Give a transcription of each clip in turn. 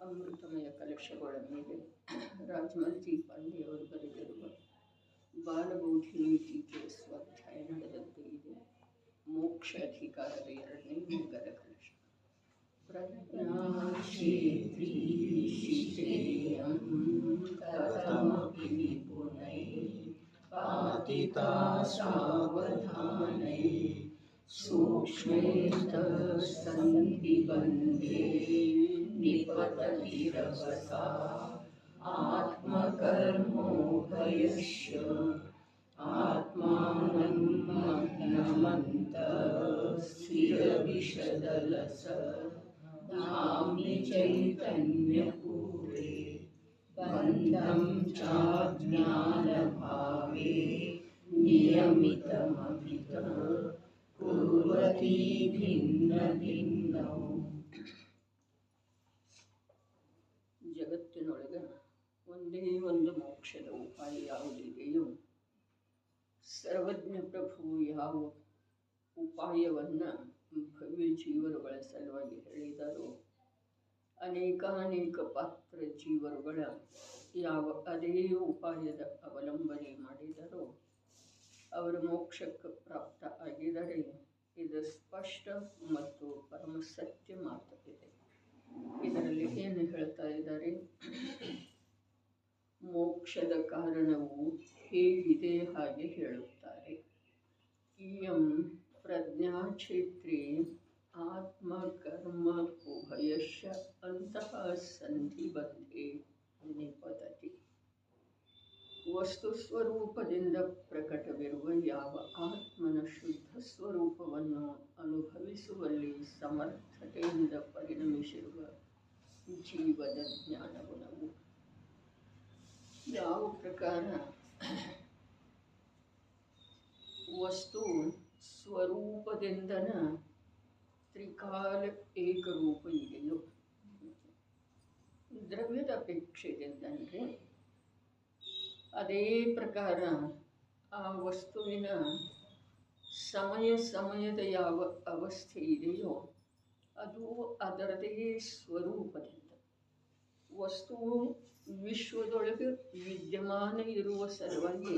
ಅಮೃತಮಯ ಕಲಶಗಳ ಮೇಲೆ ರಾಜಮಲ್ತಿ ಪಾಂಡೆಯವರು ಬರೆದಿರುವ ಬಾಲಬೋಧಿನಿ ಟೀಕೆಯ ಸ್ವಾಧ್ಯಾಯ ನಡೆದಂತೆ ಇದೆ. ಮೋಕ್ಷ ಅಧಿಕಾರದ 2ನೇ ಮುಂಗದ ಕಲಶ. ಪ್ರಜ್ಞಾಕ್ಷೇತ್ರೀ ಶಿತೇಯಂ ಕಥಮಪಿ ನಿಪುಣೈ ಪಾತಿತಾ ಸಾವಧಾನೈ ಸೂಕ್ಷ್ಮೇತಃ ಸಂಧಿಬಂಧೇ ನಿಪತತಿ ರಭಸಾ ಆತ್ಮಕರ್ಮೋಭಯಶ್ಚ ಆತ್ಮಾನಂ ಮಗ್ನಮಂತಃ ಸ್ಥಿರವಿಶದಲಸ ಧಾಮ್ನಿ ಚೈತನ್ಯಪೂರೇ ಬಂಧಂ ಚಾಜ್ಞಾನಭಾವೇ ನಿಯಮಿತಮಭಿತಃ ಕುರ್ವತಿ ಭಿನ್ನ ಭಿನ್ನೌ. ಜಗತ್ತಿನೊಳಗೆ ಒಂದೇ ಒಂದು ಮೋಕ್ಷದ ಉಪಾಯ ಯಾವುದಿದೆಯೋ, ಸರ್ವಜ್ಞ ಪ್ರಭು ಯಾವ ಉಪಾಯವನ್ನು ಭವ್ಯ ಜೀವರುಗಳ ಸಲುವಾಗಿ ಹೇಳಿದಾರೋ, ಅನೇಕಾನೇಕ ಪಾತ್ರ ಜೀವರುಗಳ ಯಾವ ಅದೇ ಉಪಾಯದ ಅವಲಂಬನೆ ಮಾಡಿದರೋ ಅವರ ಮೋಕ್ಷಕ್ಕೆ ಪ್ರಾಪ್ತ ಆಗಿದರೆ ಇದು ಸ್ಪಷ್ಟ ಮತ್ತು ಪರಮ ಸತ್ಯ ಮಾತಾಗಿದೆ. ಇದರಲ್ಲಿ ಏನು ಹೇಳ್ತಾ ಇದ್ದಾರೆ? ಮೋಕ್ಷದ ಕಾರಣವು ಹೇಗಿದೆ ಹಾಗೆ ಹೇಳುತ್ತಾರೆ. ಇಯಂ ಪ್ರಜ್ಞಾಕ್ಷೇತ್ರೇ ಆತ್ಮಕರ್ಮ ಉಭಯಶ್ಚ ಅಂತಃ ಸಂಧಿಬಂಧೇ ನಿಪತತಿ. ವಸ್ತು ಸ್ವರೂಪದಿಂದ ಪ್ರಕಟವಿರುವ ಯಾವ ಆತ್ಮನ ಶುದ್ಧ ಸ್ವರೂಪವನ್ನು ಅನುಭವಿಸುವಲ್ಲಿ ಸಮರ್ಥತೆಯಿಂದ ಪರಿಣಮಿಸಿರುವ ಜೀವದ ಜ್ಞಾನಗುಣವು ಯಾವ ಪ್ರಕಾರ ವಸ್ತು ಸ್ವರೂಪದಿಂದನ ತ್ರಿಕಾಲ ಏಕರೂಪ ಇದೆಯೋ, ದ್ರವ್ಯದ ಅಪೇಕ್ಷೆಯಿಂದಂದರೆ ಅದೇ ಪ್ರಕಾರ ಆ ವಸ್ತುವಿನ ಸಮಯದ ಯಾವ ಅವಸ್ಥೆ ಇದೆಯೋ ಅದು ಅದರದೇ ಸ್ವರೂಪದಿಂದ. ವಸ್ತುವು ವಿಶ್ವದೊಳಗೆ ವಿದ್ಯಮಾನ ಇರುವ ಸಲುವಾಗಿ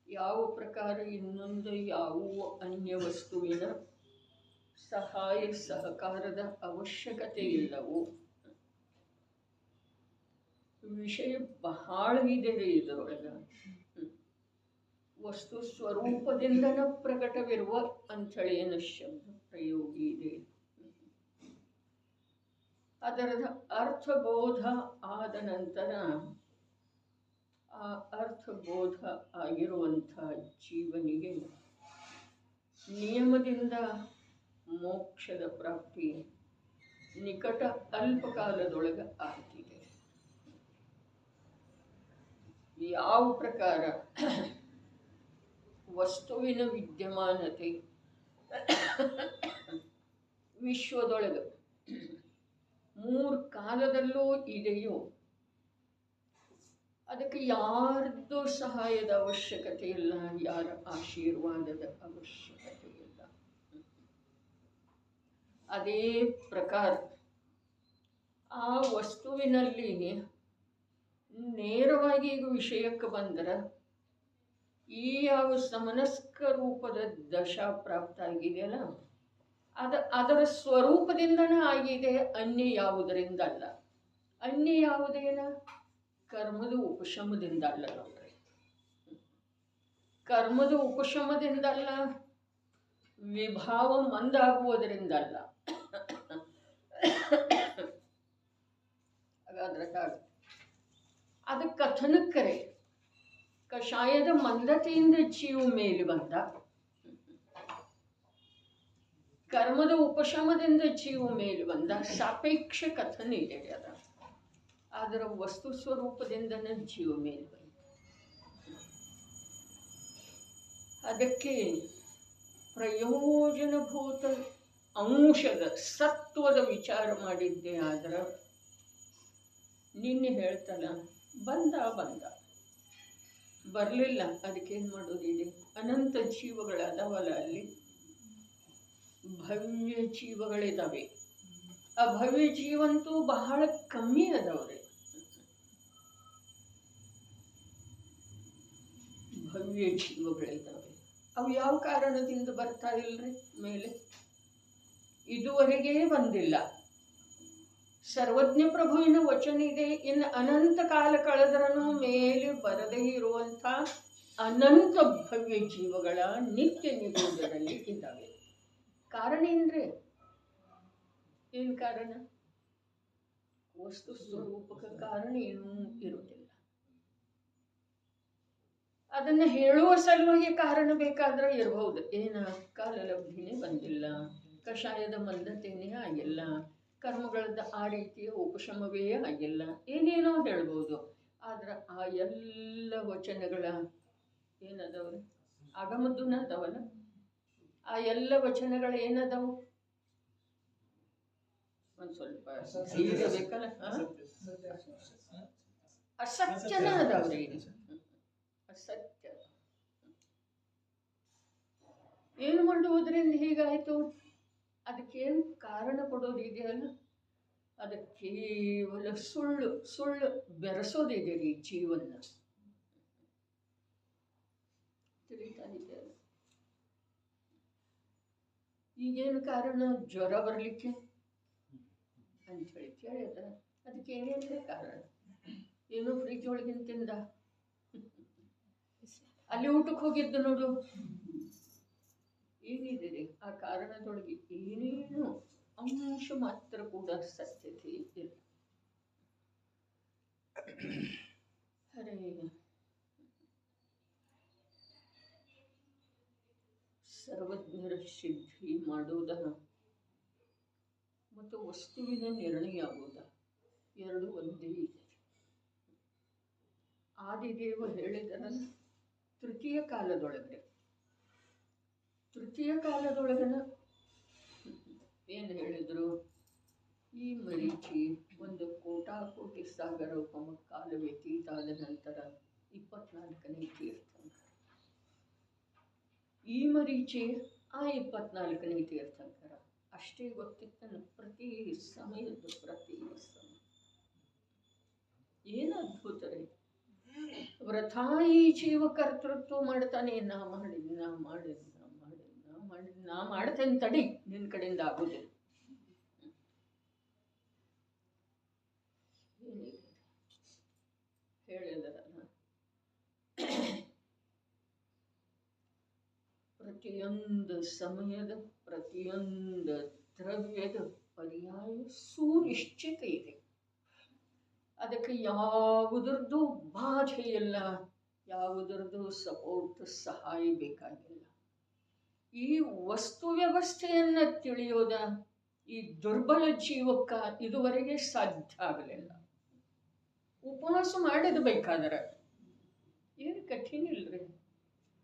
ಯಾವ ಪ್ರಕಾರ ಇನ್ನೊಂದು ಯಾವುವ ಅನ್ಯ ವಸ್ತುವಿನ ಸಹಾಯ ಸಹಕಾರದ ಅವಶ್ಯಕತೆ ಇಲ್ಲವೋ, ವಿಷಯ ಬಹಳ ಇದೆ ಇದರೊಳಗೆ. ವಸ್ತು ಸ್ವರೂಪದಿಂದನ ಪ್ರಕಟವಿರುವ ಅಂಥೇಳಿ ಏನು ಶಬ್ದ ಪ್ರಯೋಗ ಇದೆ. ಅದರದ ಅರ್ಥಬೋಧ ಆದ ನಂತರ ಆ ಅರ್ಥಬೋಧ ಆಗಿರುವಂಥ ಜೀವನಿಗೆ ನಿಯಮದಿಂದ ಮೋಕ್ಷದ ಪ್ರಾಪ್ತಿ ನಿಕಟ ಅಲ್ಪಕಾಲದೊಳಗೆ ಆಗ್ತಿದೆ. ಯಾವ ಪ್ರಕಾರ ವಸ್ತುವಿನ ವಿದ್ಯಮಾನತೆ ವಿಶ್ವದೊಳಗೆ 3 ಕಾಲದಲ್ಲೂ ಇದೆಯೋ, ಅದಕ್ಕೆ ಯಾರದ್ದು ಸಹಾಯದ ಅವಶ್ಯಕತೆ ಇಲ್ಲ, ಯಾರ ಆಶೀರ್ವಾದದ ಅವಶ್ಯಕತೆ ಇಲ್ಲ. ಅದೇ ಪ್ರಕಾರ ಆ ವಸ್ತುವಿನಲ್ಲಿ ನೇರವಾಗಿ ಈಗ ವಿಷಯಕ್ಕೆ ಬಂದರೆ ಈ ಯಾವ ಸಮನಸ್ಕ ರೂಪದ ದಶಾ ಪ್ರಾಪ್ತ ಆಗಿದೆಯಲ್ಲ, ಅದರ ಸ್ವರೂಪದಿಂದನೇ ಆಗಿದೆ, ಅನ್ಯ ಯಾವುದರಿಂದ ಅಲ್ಲ. ಅನ್ಯ ಯಾವುದೇನ ಕರ್ಮದ ಉಪಶಮದಿಂದ ಅಲ್ಲ ನೋಡ್ರಿ. ಕರ್ಮದ ಉಪಶಮದಿಂದ ಅಲ್ಲ, ವಿಭಾವ ಮಂದಾಗುವುದರಿಂದ ಅಲ್ಲ. ಹಾಗಾದ್ರೆ ಅದು ಕಥನಕ್ಕರೆ ಕಷಾಯದ ಮಂದತೆಯಿಂದ ಜೀವ ಮೇಲೆ ಬಂದ, ಕರ್ಮದ ಉಪಶಮದಿಂದ ಜೀವ ಮೇಲೆ ಬಂದ, ಸಾಪೇಕ್ಷ ಕಥನ ಇದೆ ಅದ. ಅದರ ವಸ್ತು ಸ್ವರೂಪದಿಂದನೇ ಜೀವ ಮೇಲೆ ಬಂದ. ಅದಕ್ಕೆ ಪ್ರಯೋಜನಭೂತ ಅಂಶದ ಸತ್ವದ ವಿಚಾರ ಮಾಡಿದ್ದೆ. ಆದ್ರೆ ನಿನ್ನೆ ಹೇಳ್ತಲ್ಲ, ಬಂದ ಬರಲಿಲ್ಲ, ಅದಕ್ಕೇನು ಮಾಡೋದಿದೆ? ಅನಂತ ಜೀವಗಳದಾವಲ್ಲ, ಅಲ್ಲಿ ಭವ್ಯ ಜೀವಗಳಿದ್ದಾವೆ. ಆ ಭವ್ಯ ಜೀವಂತೂ ಬಹಳ ಕಮ್ಮಿ ಅದಾವ್ರಿ. ಭವ್ಯ ಜೀವಗಳಿದ್ದಾವೆ. ಅವು ಯಾವ ಕಾರಣದಿಂದ ಬರ್ತಾ ಇಲ್ರಿ ಮೇಲೆ? ಇದುವರೆಗೆ ಬಂದಿಲ್ಲ. ಸರ್ವಜ್ಞ ಪ್ರಭುವಿನ ವಚನ ಇದೆ, ಇನ್ನು ಅನಂತ ಕಾಲ ಕಳೆದ್ರೂ ಮೇಲೆ ಬರದೇ ಇರುವಂಥ ಅನಂತ ಭವ್ಯ ಜೀವಗಳ ನಿತ್ಯ ನಿರೋಧದಲ್ಲಿ ಇದ್ದಾವೆ. ಕಾರಣ ಏನ್ರಿ? ಏನು ಕಾರಣ? ವಸ್ತು ಸ್ವರೂಪಕ ಕಾರಣ ಏನೂ ಇರುವುದಿಲ್ಲ. ಅದನ್ನು ಹೇಳುವ ಸಲುವಾಗಿ ಕಾರಣ ಬೇಕಾದ್ರೆ ಇರಬಹುದು. ಏನ ಕಾಲಲಬ್ಧಿನೇ ಬಂದಿಲ್ಲ, ಕಷಾಯದ ಮಂದತೆಯೇ ಆಗಿಲ್ಲ, ಕರ್ಮಗಳದ್ದು ಆ ರೀತಿಯ ಉಪಶಮವೇ ಆಗಿಲ್ಲ, ಏನೇನೋ ಹೇಳ್ಬೋದು. ಆದ್ರೆ ಆ ಎಲ್ಲ ವಚನಗಳ ಏನದವ್ರಿ? ಆಗಮದ್ದೂನ ಅದಾವಲ್ಲ, ಆ ಎಲ್ಲ ವಚನಗಳು ಏನದವು? ಒಂದು ಸ್ವಲ್ಪ ಧೈರ್ಯ ಬೇಕಲ್ಲ. ಅಸತ್ಯನ ಅದಾವ್ರಿ. ಅಸತ್ಯ. ಏನು ಮಾಡುವುದರಿಂದ ಹೀಗಾಯಿತು? ಅದಕ್ಕೇನು ಕಾರಣ ಕೊಡೋದಿದೆಯಲ್ಲ, ಅದಕ್ಕೆ ಕೇವಲ ಸುಳ್ಳು ಸುಳ್ಳು ಬೆರೆಸೋದಿದೆ ರೀ ಜೀವನ. ತಿಳಿತಾ ಇದೆಯಲ್ಲ. ಈಗೇನು ಕಾರಣ? ಜ್ವರ ಬರಲಿಕ್ಕೆ ಅಂಥೇಳಿ ಕೇಳಿದ. ಅದಕ್ಕೆ ಏನೇನಿದೆ ಕಾರಣ? ಏನೋ ಫ್ರಿಜ್ ಒಳಗಿನ ತಿಂದ, ಅಲ್ಲಿ ಊಟಕ್ಕೆ ಹೋಗಿದ್ದು ನೋಡು, ಏನಿದೆ ರೀ ಆ ಕಾರಣದೊಳಗೆ? ಏನೇನು ಅಂಶ ಮಾತ್ರ ಕೂಡ ಸತ್ಯತೆ ಇಲ್ಲ. ಹರೇ ಸರ್ವಜ್ಞರ ಸಿದ್ಧಿ ಮಾಡೋದ ಮತ್ತು ವಸ್ತುವಿನ ನಿರ್ಣಯ ಆಗೋದ ಎರಡು ಒಂದೇ ಇದೆ. ಆದಿದೇವ ಹೇಳಿದರ ತೃತೀಯ ಕಾಲದೊಳಗನ ಏನು ಹೇಳಿದ್ರು? ಈ ಮರೀಚಿ ಒಂದು ಕೋಟಾಕೋಟಿ ಸಾಗರ ಉಪಮ ಕಾಲ ವ್ಯತೀತ ಆದ ನಂತರ 24ನೇ ತೀರ್ಥಂಕರ. ಈ ಮರೀಚಿ ಆ 24ನೇ ತೀರ್ಥಂಕರ ಅಷ್ಟೇ ಗೊತ್ತಿತ್ತನು. ಪ್ರತಿ ಸಮಯದ ಪ್ರತಿ ಸಮಯ ಏನು ಅದ್ಭುತ ರೀ! ವ್ರಥಾ ಈ ಜೀವ ಕರ್ತೃತ್ವ ಮಾಡ್ತಾನೆ. ನಾ ಮಾಡ್ತೇನೆ ತಡಿ, ನಿನ್ನ ಕಡೆಯಿಂದ ಆಗುದಿಲ್ಲ. ಹೇಳಿದರಲ್ಲ, ಪ್ರತಿಯೊಂದು ಸಮಯದ ಪ್ರತಿಯೊಂದು ದ್ರವ್ಯದ ಪರ್ಯಾಯ ಸುನಿಶ್ಚಿತ ಇದೆ. ಅದಕ್ಕೆ ಯಾವುದರದ್ದು ಬಾಧೆ ಇಲ್ಲ, ಯಾವುದರದ್ದು ಸಪೋರ್ಟ್ ಸಹಾಯ ಬೇಕಾಗಿಲ್ಲ. ಈ ವಸ್ತು ವ್ಯವಸ್ಥೆಯನ್ನು ತಿಳಿಯೋದ ಈ ದುರ್ಬಲ ಜೀವಕ್ಕ ಇದುವರೆಗೆ ಸಾಧ್ಯ ಆಗಲಿಲ್ಲ. ಉಪವಾಸ ಮಾಡಿದ ಬೇಕಾದ್ರೆ ಏನು ಕಠಿಣ ಇಲ್ರಿ.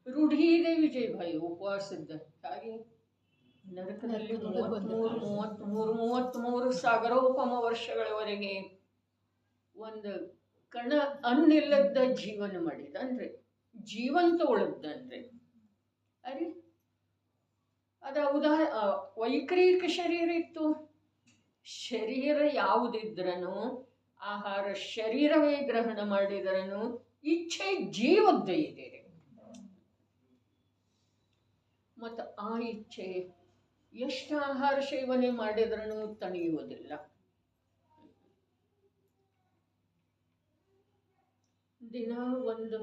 ರೂಢಿ ಇದೆ ವಿಜಯಭಾಯಿ ಉಪವಾಸದ. ಹಾಗೆ ನರಕದಲ್ಲಿ 33 ಸಾಗರೋಪಮ ವರ್ಷಗಳವರೆಗೆ ಒಂದು ಕಣ ಅನ್ನಿಲ್ಲದ ಜೀವನ ಮಾಡಿದನ್ರಿ, ಜೀವಂತ ಉಳಿದನ್ರಿ. ಅರೆ ಅದ ವೈಕ್ರಿಕ ಶರೀರ ಇತ್ತು. ಶರೀರ ಯಾವುದಿದ್ರನು, ಆಹಾರ ಶರೀರವೇ ಗ್ರಹಣ ಮಾಡಿದ್ರನು, ಇಚ್ಛೆ ಜೀವದ್ದೇ ಇದೆ. ಮತ್ತು ಆ ಇಚ್ಛೆ ಎಷ್ಟು ಆಹಾರ ಸೇವನೆ ಮಾಡಿದ್ರೂ ತಣಿಯುವುದಿಲ್ಲ. ದಿನ ಒಂದು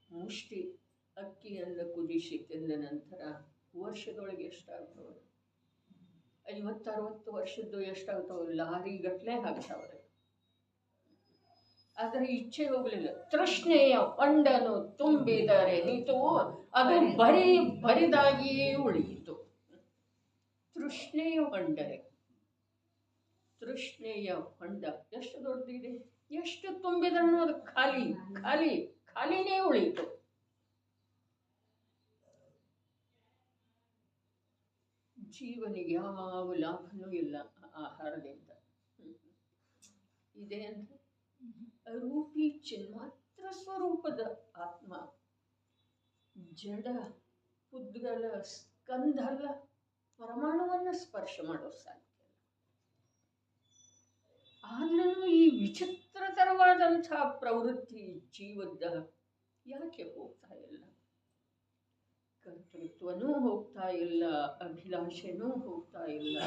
ಮುಷ್ಟಿ ಅಕ್ಕಿಯನ್ನು ಕುದಿಸಿ ತಿಂದ ನಂತರ ವರ್ಷದೊಳಗೆ ಎಷ್ಟಾಗ್ತವೆ? 50-60 ವರ್ಷದ್ದು ಎಷ್ಟಾಗ್ತವೆ? ಲಾರಿ ಗಟ್ಟಲೆ ಹಾಕ್ತಾವ್ರೆ. ಆದರೆ ಇಚ್ಛೆ ಹೋಗಲಿಲ್ಲ. ತೃಷ್ಣೆಯ ಹೊಂಡನು ತುಂಬಿದರೆ ನಿಂತು ಅದು ಬರಿದಾಗಿಯೇ ಉಳಿಯಿತು. ತೃಷ್ಣೆಯ ಹೊಂಡ ಎಷ್ಟು ದೊಡ್ಡದಿದೆ, ಎಷ್ಟು ತುಂಬಿದ್ರೂ ಅದು ಖಾಲಿನೇ ಉಳಿಯಿತು. ಜೀವನಿಗೆ ಯಾವ ಲಾಭನೂ ಇಲ್ಲ ಆಹಾರದಿಂದ. ಇದೆ ಅಂದ್ರೆ ರೂಪಿ ಚಿನ್ಮಾತ್ರ ಸ್ವರೂಪದ ಆತ್ಮ ಜಡ ಪುದ್ಗಲ ಸ್ಕಂಧಲ ಪರಮಾಣುವನ್ನು ಸ್ಪರ್ಶ ಮಾಡೋ ಸಾಧ್ಯ. ವಿಚಿತ್ರತರವಾದಂಥ ಪ್ರವೃತ್ತಿ ಜೀವದ ಯಾಕೆ ಹೋಗ್ತಾ ಇಲ್ಲ? ಕರ್ತೃತ್ವನೂ ಹೋಗ್ತಾ ಇಲ್ಲ, ಅಭಿಲಾಷೆನೂ ಹೋಗ್ತಾ ಇಲ್ಲ.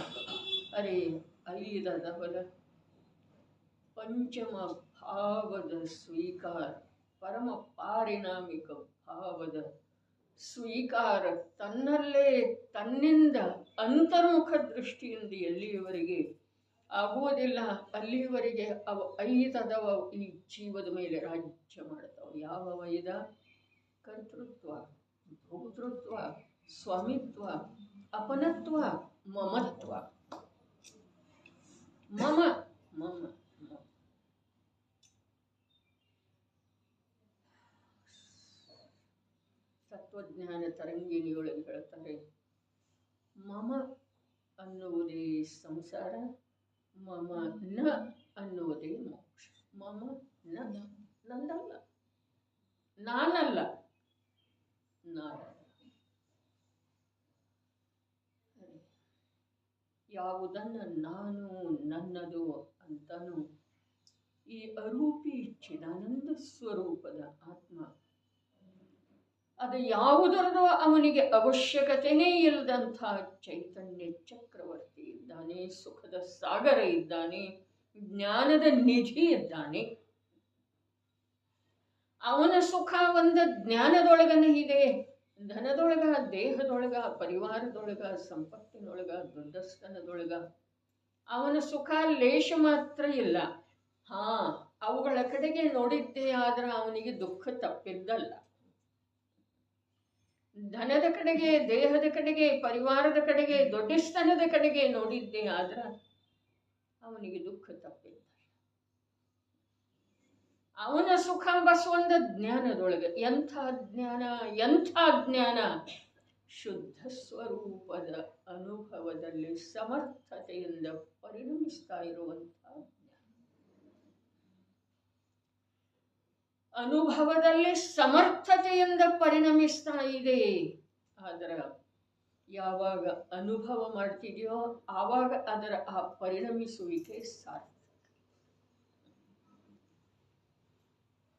ಅರೆ ಐದದವಲ ಪಂಚಮ ಭಾವದ ಸ್ವೀಕಾರ, ಪರಮ ಪಾರಿಣಾಮಿಕ ಭಾವದ ಸ್ವೀಕಾರ ತನ್ನಲ್ಲೇ ತನ್ನಿಂದ ಅಂತರ್ಮುಖ ದೃಷ್ಟಿಯಿಂದ ಎಲ್ಲಿಯವರೆಗೆ ಆಗುವುದಿಲ್ಲ ಅಲ್ಲಿಯವರೆಗೆ ಅವು ಐದದವ ಈ ಜೀವದ ಮೇಲೆ ರಾಜ್ಯ ಮಾಡ್ತಾವೆ. ಯಾವ ಐದ? ಕರ್ತೃತ್ವ, ಭೋಕ್ತೃತ್ವ, ಸ್ವಾಮಿತ್ವ, ಅಪನತ್ವ, ಮಮತ್ವ. ಮಮ ಮಮ ಮಮ. ತತ್ವಜ್ಞಾನ ತರಂಗಿಣಿಯೊಳಗೆ ಹೇಳ್ತಾರೆ, ಮಮ ಅನ್ನುವುದೇ ಸಂಸಾರ, ಮಮ ನ ಅನ್ನುವುದೇ ಮೋಕ್ಷ. ಮಮ ನ, ನಂದಲ್ಲ, ನಾನಲ್ಲ, ನಾನಲ್ಲ. ಯಾವುದನ್ನು ನಾನು ನನ್ನದು ಅಂತಾನು ಈ ಅರೂಪಿ ಚಿದಾನಂದ ಸ್ವರೂಪದ ಆತ್ಮ, ಅದು ಯಾವುದರದೋ ಅವನಿಗೆ ಅವಶ್ಯಕತೆಯೇ ಇಲ್ಲದಂಥ ಚೈತನ್ಯ ಚಕ್ರವರ್ತಿ ಇದ್ದಾನೆ, ಸುಖದ ಸಾಗರ ಇದ್ದಾನೆ, ಜ್ಞಾನದ ನಿಧಿ ಇದ್ದಾನೆ. ಅವನ ಸುಖ ಒಂದು ಜ್ಞಾನದೊಳಗನೇ ಇದೆ. ಧನದೊಳಗ, ದೇಹದೊಳಗ, ಪರಿವಾರದೊಳಗ, ಸಂಪತ್ತಿನೊಳಗ, ದುರ್ದಸ್ಥನದೊಳಗ ಅವನ ಸುಖ ಲೇಷ ಮಾತ್ರ ಇಲ್ಲ. ಅವುಗಳ ಕಡೆಗೆ ನೋಡಿದ್ದೇ ಆದ್ರೆ ಅವನಿಗೆ ದುಃಖ ತಪ್ಪಿದ್ದಲ್ಲ. ಧನದ ಕಡೆಗೆ, ದೇಹದ ಕಡೆಗೆ, ಪರಿವಾರದ ಕಡೆಗೆ, ದೊಡ್ಡಸ್ತನದ ಕಡೆಗೆ ನೋಡಿದ್ದೇ ಆದ್ರೆ ಅವನಿಗೆ ದುಃಖ ತಪ್ಪಿದ್ದ. ಅವನ ಸುಖ ಬಸವಂದ ಜ್ಞಾನದೊಳಗೆ. ಎಂಥ ಜ್ಞಾನ, ಎಂಥ ಜ್ಞಾನ! ಶುದ್ಧ ಸ್ವರೂಪದ ಅನುಭವದಲ್ಲಿ ಸಮರ್ಥತೆಯಿಂದ ಪರಿಣಮಿಸ್ತಾ ಇರುವಂಥ ಅನುಭವದಲ್ಲಿ ಸಮರ್ಥತೆಯಿಂದ ಪರಿಣಮಿಸ್ತಾ ಇದೆ. ಆದರೆ ಯಾವಾಗ ಅನುಭವ ಮಾಡ್ತಿದೆಯೋ ಆವಾಗ ಅದರ ಆ ಪರಿಣಮಿಸುವಿಕೆ ಸಾಧ್ಯ.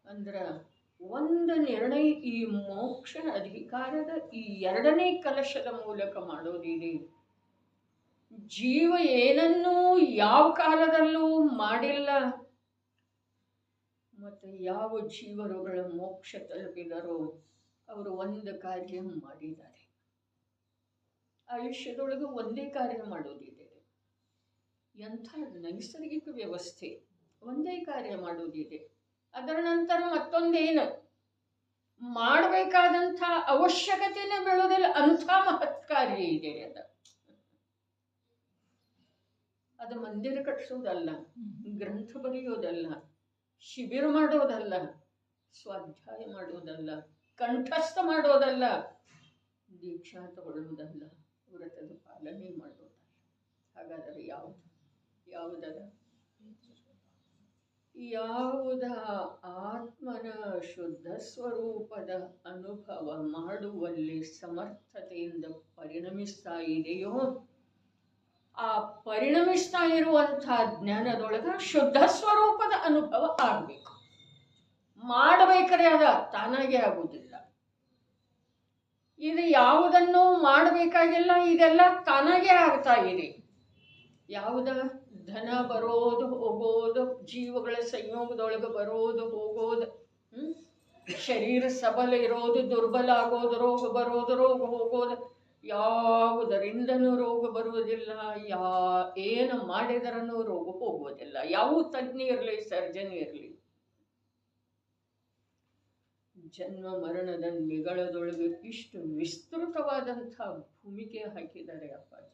ಅಂದ್ರ ಒಂದು ನಿರ್ಣಯ ಈ ಮೋಕ್ಷ ಅಧಿಕಾರದ ಈ ಎರಡನೇ ಕಲಶದ ಮೂಲಕ ಮಾಡೋದಿದೆ. ಜೀವ ಏನನ್ನೂ ಯಾವ ಕಾಲದಲ್ಲೂ ಮಾಡಿಲ್ಲ. ಮತ್ತು ಯಾವ ಜೀವರುಗಳ ಮೋಕ್ಷ ತಲುಪಿದರೋ ಅವರು ಒಂದು ಕಾರ್ಯ ಮಾಡಿದ್ದಾರೆ. ಆಯುಷ್ಯದೊಳಗೆ ಒಂದೇ ಕಾರ್ಯ ಮಾಡೋದಿದೆ. ಎಂಥ ನೈಸರ್ಗಿಕ ವ್ಯವಸ್ಥೆ! ಒಂದೇ ಕಾರ್ಯ ಮಾಡೋದಿದೆ. ಅದರ ನಂತರ ಮತ್ತೊಂದೇನು ಮಾಡಬೇಕಾದಂಥ ಅವಶ್ಯಕತೆನೇ ಬೀಳೋದಿಲ್ಲ. ಅಂಥ ಮಹತ್ ಕಾರ್ಯ ಇದೆ. ಅದು ಮಂದಿರ ಕಟ್ಟಿಸೋದಲ್ಲ, ಗ್ರಂಥ ಬರೆಯೋದಲ್ಲ, ಶಿಬಿರ ಮಾಡೋದಲ್ಲ, ಸ್ವಾಧ್ಯಾಯ ಮಾಡೋದಲ್ಲ, ಕಂಠಸ್ಥ ಮಾಡೋದಲ್ಲ, ದೀಕ್ಷಾ ತಗೊಳ್ಳುವುದಲ್ಲ, ವ್ರತದ ಪಾಲನೆ ಮಾಡೋದಲ್ಲ. ಹಾಗಾದರೆ ಯಾವುದದ ಯಾವುದ ಆತ್ಮನ ಶುದ್ಧ ಸ್ವರೂಪದ ಅನುಭವ ಮಾಡುವಲ್ಲಿ ಸಮರ್ಥತೆಯಿಂದ ಪರಿಣಮಿಸ್ತಾ ಇದೆಯೋ ಆ ಪರಿಣಮಿಸ್ತಾ ಇರುವಂಥ ಜ್ಞಾನದೊಳಗ ಶುದ್ಧ ಸ್ವರೂಪದ ಅನುಭವ ಆಗಬೇಕು. ಮಾಡಬೇಕಾದ್ರೆ ಅದ ತಾನಾಗೆ ಆಗುವುದಿಲ್ಲ. ಇದು ಯಾವುದನ್ನು ಮಾಡಬೇಕಾಗಿಲ್ಲ, ಇದೆಲ್ಲ ತಾನಾಗೆ ಆಗ್ತಾ ಇದೆ. ಯಾವುದ ಧನ ಬರೋದು ಹೋಗೋದು, ಜೀವಗಳ ಸಂಯೋಗದೊಳಗೆ ಬರೋದು ಹೋಗೋದು, ಶರೀರ ಸಬಲ ಇರೋದು, ದುರ್ಬಲ ಆಗೋದು, ರೋಗ ಬರೋದು, ರೋಗ ಹೋಗೋದು, ಯಾವುದರಿಂದನೂ ರೋಗ ಬರುವುದಿಲ್ಲ. ಏನು ಮಾಡಿದರನೂ ರೋಗ ಹೋಗುವುದಿಲ್ಲ. ಯಾವ ತಜ್ಞ ಇರಲಿ, ಸರ್ಜನ್ ಇರಲಿ. ಜನ್ಮ ಮರಣದ ನಿಗಳದೊಳಗೆ ಇಷ್ಟು ವಿಸ್ತೃತವಾದಂಥ ಭೂಮಿಕೆ ಹಾಕಿದ್ದಾರೆ ಅಪ್ಪಾಜಿ.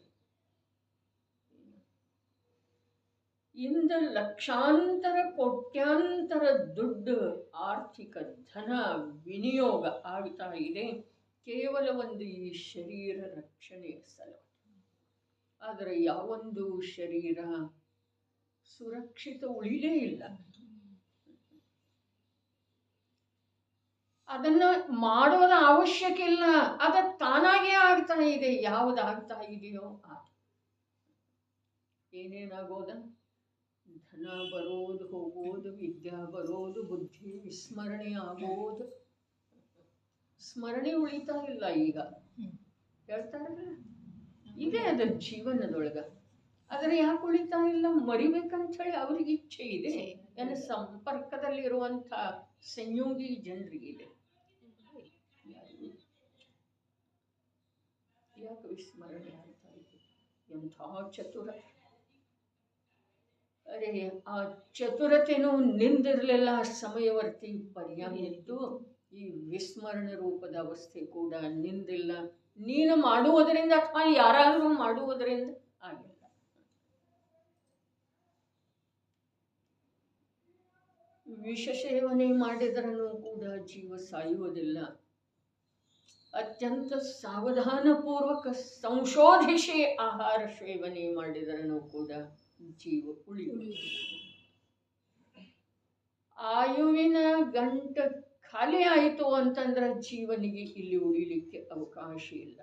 ಇಂದ ಲಕ್ಷಾಂತರ ಕೋಟ್ಯಾಂತರ ದುಡ್ಡು ಆರ್ಥಿಕ ಧನ ವಿನಿಯೋಗ ಆಗ್ತಾ ಇದೆ ಕೇವಲ ಒಂದು ಈ ಶರೀರ ರಕ್ಷಣೆಯ ಸಲುವಾಗಿ. ಆದರೆ ಯಾವೊಂದು ಶರೀರ ಸುರಕ್ಷಿತ ಉಳಿಲೇ ಇಲ್ಲ. ಅದನ್ನ ಮಾಡೋದ ಅವಶ್ಯಕ ಇಲ್ಲ, ಅದ ತಾನಾಗೇ ಆಗ್ತಾ ಇದೆ. ಯಾವುದಾಗ್ತಾ ಇದೆಯೋ ಅದು ಏನೇನಾಗೋದ ಧನ ಬರೋದು ಹೋಗೋದು, ವಿದ್ಯಾ ಬರೋದು, ಬುದ್ಧಿ ವಿಸ್ಮರಣೆ ಆಗೋದು. ಸ್ಮರಣೆ ಉಳಿತಾ ಇಲ್ಲ ಈಗ. ಹೇಳ್ತಾರಲ್ಲ, ಇದೆ ಅದ ಜೀವನದೊಳಗ. ಆದರೆ ಯಾಕೆ ಉಳಿತಾ ಇಲ್ಲ? ಮರಿಬೇಕಂತ ಹೇಳಿ ಅವ್ರಿಗೆ ಇಚ್ಛೆ ಇದೆ. ನನ್ನ ಸಂಪರ್ಕದಲ್ಲಿರುವಂಥ ಸಂಯೋಗಿ ಜನರಿಗಿದೆ. ಯಾಕೆ ವಿಸ್ಮರಣೆ ಆಗ್ತಾ ಇದೆ? ಎಂಥ ಚತುರ! ಅರೆ, ಆ ಚತುರತೆನೂ ನಿಂದಿರಲಿಲ್ಲ. ಸಮಯವರ್ತಿ ಪರ್ಯಾಯಿತ್ತು. ಈ ವಿಸ್ಮರಣ ರೂಪದ ಅವಸ್ಥೆ ಕೂಡ ನಿಂದಿಲ್ಲ. ನೀನು ಮಾಡುವುದರಿಂದ ಅಥವಾ ಯಾರಾದರೂ ಮಾಡುವುದರಿಂದ ಆಗಿಲ್ಲ. ವಿಷ ಸೇವನೆ ಮಾಡಿದ್ರೂ ಕೂಡ ಜೀವ ಸಾಯುವುದಿಲ್ಲ. ಅತ್ಯಂತ ಸಾವಧಾನಪೂರ್ವಕ ಸಂಶೋಧಿಸಿ ಆಹಾರ ಸೇವನೆ ಮಾಡಿದ್ರೂ ಕೂಡ ಜೀವ ಉಳಿಯುವುದಿಲ್ಲ. ಆಯುವಿನ ಗಂಟ ಖಾಲಿ ಆಯಿತು ಅಂತಂದ್ರೆ ಜೀವನಿಗೆ ಇಲ್ಲಿ ಉಳಿಲಿಕ್ಕೆ ಅವಕಾಶ ಇಲ್ಲ.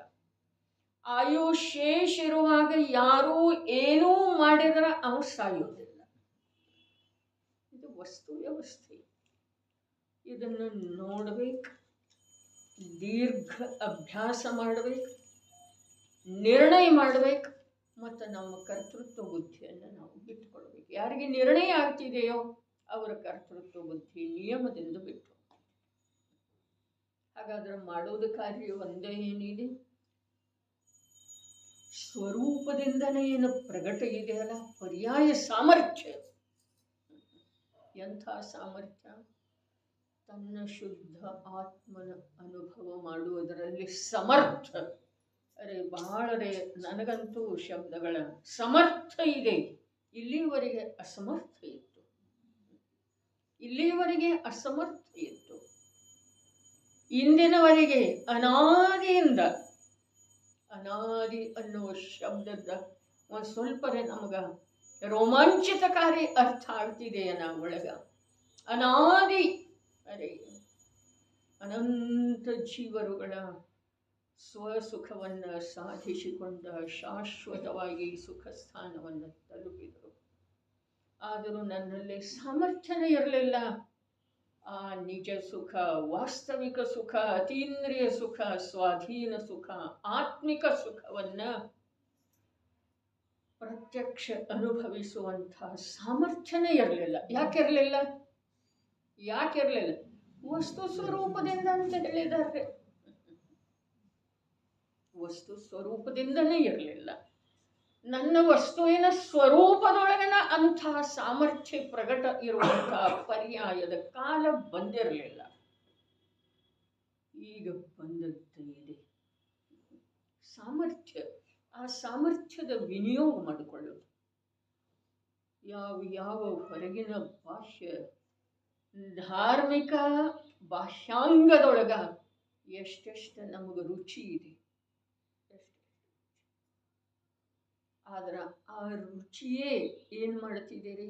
ಆಯು ಶೇಷ ಇರುವಾಗ ಯಾರೂ ಏನೂ ಮಾಡಿದ್ರೆ ಅವ ಸಾಯುವುದಿಲ್ಲ. ಇದು ವಸ್ತು ವ್ಯವಸ್ಥೆ. ಇದನ್ನು ನೋಡಬೇಕು, ದೀರ್ಘ ಅಭ್ಯಾಸ ಮಾಡಬೇಕು, ನಿರ್ಣಯ ಮಾಡಬೇಕು, ಮತ್ತು ನಮ್ಮ ಕರ್ತೃತ್ವ ಬುದ್ಧಿಯನ್ನು ನಾವು ಬಿಟ್ಟುಕೊಳ್ಬೇಕು. ಯಾರಿಗೆ ನಿರ್ಣಯ ಆಗ್ತಿದೆಯೋ ಅವರ ಕರ್ತೃತ್ವ ಬುದ್ಧಿ ನಿಯಮದಿಂದ ಬಿಟ್ಟು. ಹಾಗಾದ್ರೆ ಮಾಡೋದು ಕಾರ್ಯ ಒಂದೇ ಏನಿದೆ? ಸ್ವರೂಪದಿಂದನೇ ಏನು ಪ್ರಗಟ ಇದೆಯಲ್ಲ, ಪರ್ಯಾಯ ಸಾಮರ್ಥ್ಯ. ಎಂಥ ಸಾಮರ್ಥ್ಯ? ತನ್ನ ಶುದ್ಧ ಆತ್ಮನ ಅನುಭವ ಮಾಡುವುದರಲ್ಲಿ ಸಮರ್ಥ. ಅರೆ ಬಹಳರೇ, ನನಗಂತೂ ಶಬ್ದಗಳ ಸಮರ್ಥ ಇದೆ. ಇಲ್ಲಿಯವರೆಗೆ ಅಸಮರ್ಥ ಇತ್ತು. ಇಲ್ಲಿಯವರೆಗೆ ಅಸಮರ್ಥ ಇತ್ತು. ಇಂದಿನವರೆಗೆ ಅನಾದಿಯಿಂದ, ಅನಾದಿ ಅನ್ನುವ ಶಬ್ದದ ಒಂದು ಸ್ವಲ್ಪರೇ ನಮಗೆ ರೋಮಾಂಚಿತಕಾರಿ ಅರ್ಥ ಆಗ್ತಿದೆಯ ನಾವು ಒಳಗ. ಅನಾದಿ, ಅರೆ ಅನಂತ ಜೀವರುಗಳ ಸ್ವಸುಖವನ್ನು ಸಾಧಿಸಿಕೊಂಡ ಶಾಶ್ವತವಾಗಿ ಸುಖ ಸ್ಥಾನವನ್ನು ತಲುಪಿದರು. ಆದರೂ ನನ್ನಲ್ಲಿ ಸಾಮರ್ಥ್ಯನೇ ಇರಲಿಲ್ಲ ಆ ನಿಜ ಸುಖ, ವಾಸ್ತವಿಕ ಸುಖ, ಅತೀಂದ್ರಿಯ ಸುಖ, ಸ್ವಾಧೀನ ಸುಖ, ಆತ್ಮಿಕ ಸುಖವನ್ನು ಪ್ರತ್ಯಕ್ಷ ಅನುಭವಿಸುವಂತಹ ಸಾಮರ್ಥ್ಯನೇ ಇರಲಿಲ್ಲ. ಯಾಕಿರಲಿಲ್ಲ? ವಸ್ತು ಸ್ವರೂಪದಿಂದ ಅಂತ ಹೇಳಿದ್ದಾರೆ. ವಸ್ತು ಸ್ವರೂಪದಿಂದನೇ ಇರಲಿಲ್ಲ. ನನ್ನ ವಸ್ತುವಿನ ಸ್ವರೂಪದೊಳಗನ ಅಂತಹ ಸಾಮರ್ಥ್ಯ ಪ್ರಗಟ ಇರುವಂತಹ ಪರ್ಯಾಯದ ಕಾಲ ಬಂದಿರಲಿಲ್ಲ. ಈಗ ಬಂದದ್ದು ಇದೆ ಸಾಮರ್ಥ್ಯ. ಆ ಸಾಮರ್ಥ್ಯದ ವಿನಿಯೋಗ ಮಾಡಿಕೊಳ್ಳೋದು. ಯಾವ ಹೊರಗಿನ ಬಾಹ್ಯ ಧಾರ್ಮಿಕ ಬಾಹ್ಯಾಂಗದೊಳಗ ಎಷ್ಟೆಷ್ಟು ನಮಗೆ ರುಚಿ ಇದೆ, ಆದ್ರೆ ಆ ರುಚಿಯೇ ಏನು ಮಾಡ್ತಿದ್ದೀರಿ?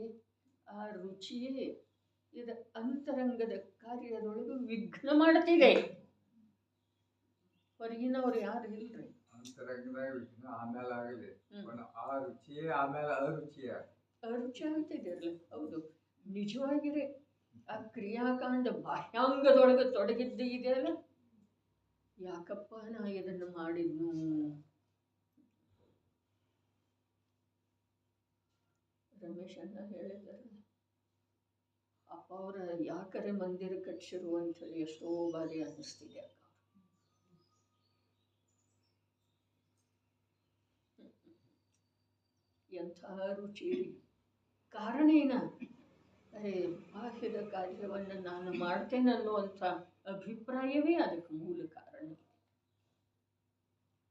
ಆ ರುಚಿಯೇ ಇದು ಅಂತರಂಗದ ಕಾರ್ಯದೊಳಗೆ ವಿಘ್ನ ಮಾಡ್ತಿದೆ. ಹೊರಗಿನವ್ರು ಯಾರು ಇಲ್ರಿ. ಅಂತರಂಗದಾಗ ವಿಘ್ನ ಆಮೇಲೆ ಆಗಲಿ, ಆ ರುಚಿಯೇ ಆಮೇಲೆ ಅರುಚಿ ಆಗ್ತಿದ್ದೀರಲ್ಲ. ಹೌದು, ನಿಜವಾಗಿರೇ ಆ ಕ್ರಿಯಾಕಾಂಡ ಬಾಹ್ಯಾಂಗದೊಳಗೆ ತೊಡಗಿದ್ದ ಇದೆಯಲ್ಲ, ಯಾಕಪ್ಪ ನಾ ಇದನ್ನು ಮಾಡಿದ್ನು? ರಮೇಶ್ ಅಣ್ಣ ಹೇಳಿದ್ದಾರೆ, ಅಪ್ಪ ಅವರ ಯಾಕರೆ ಮಂದಿರ ಕಟ್ಸಿರು ಅಂಥೇಳಿ ಎಷ್ಟೋ ಬಾರಿ ಅನ್ನಿಸ್ತಿದೆ ಅಕ್ಕ. ಎಂಥ ರುಚಿ! ಕಾರಣ ಏನ? ಅರೆ ಬಾಹ್ಯದ ಕಾರ್ಯವನ್ನು ನಾನು ಮಾಡ್ತೇನೆ ಅನ್ನುವಂಥ ಅಭಿಪ್ರಾಯವೇ ಅದಕ್ಕೆ ಮೂಲ ಕಾರಣ.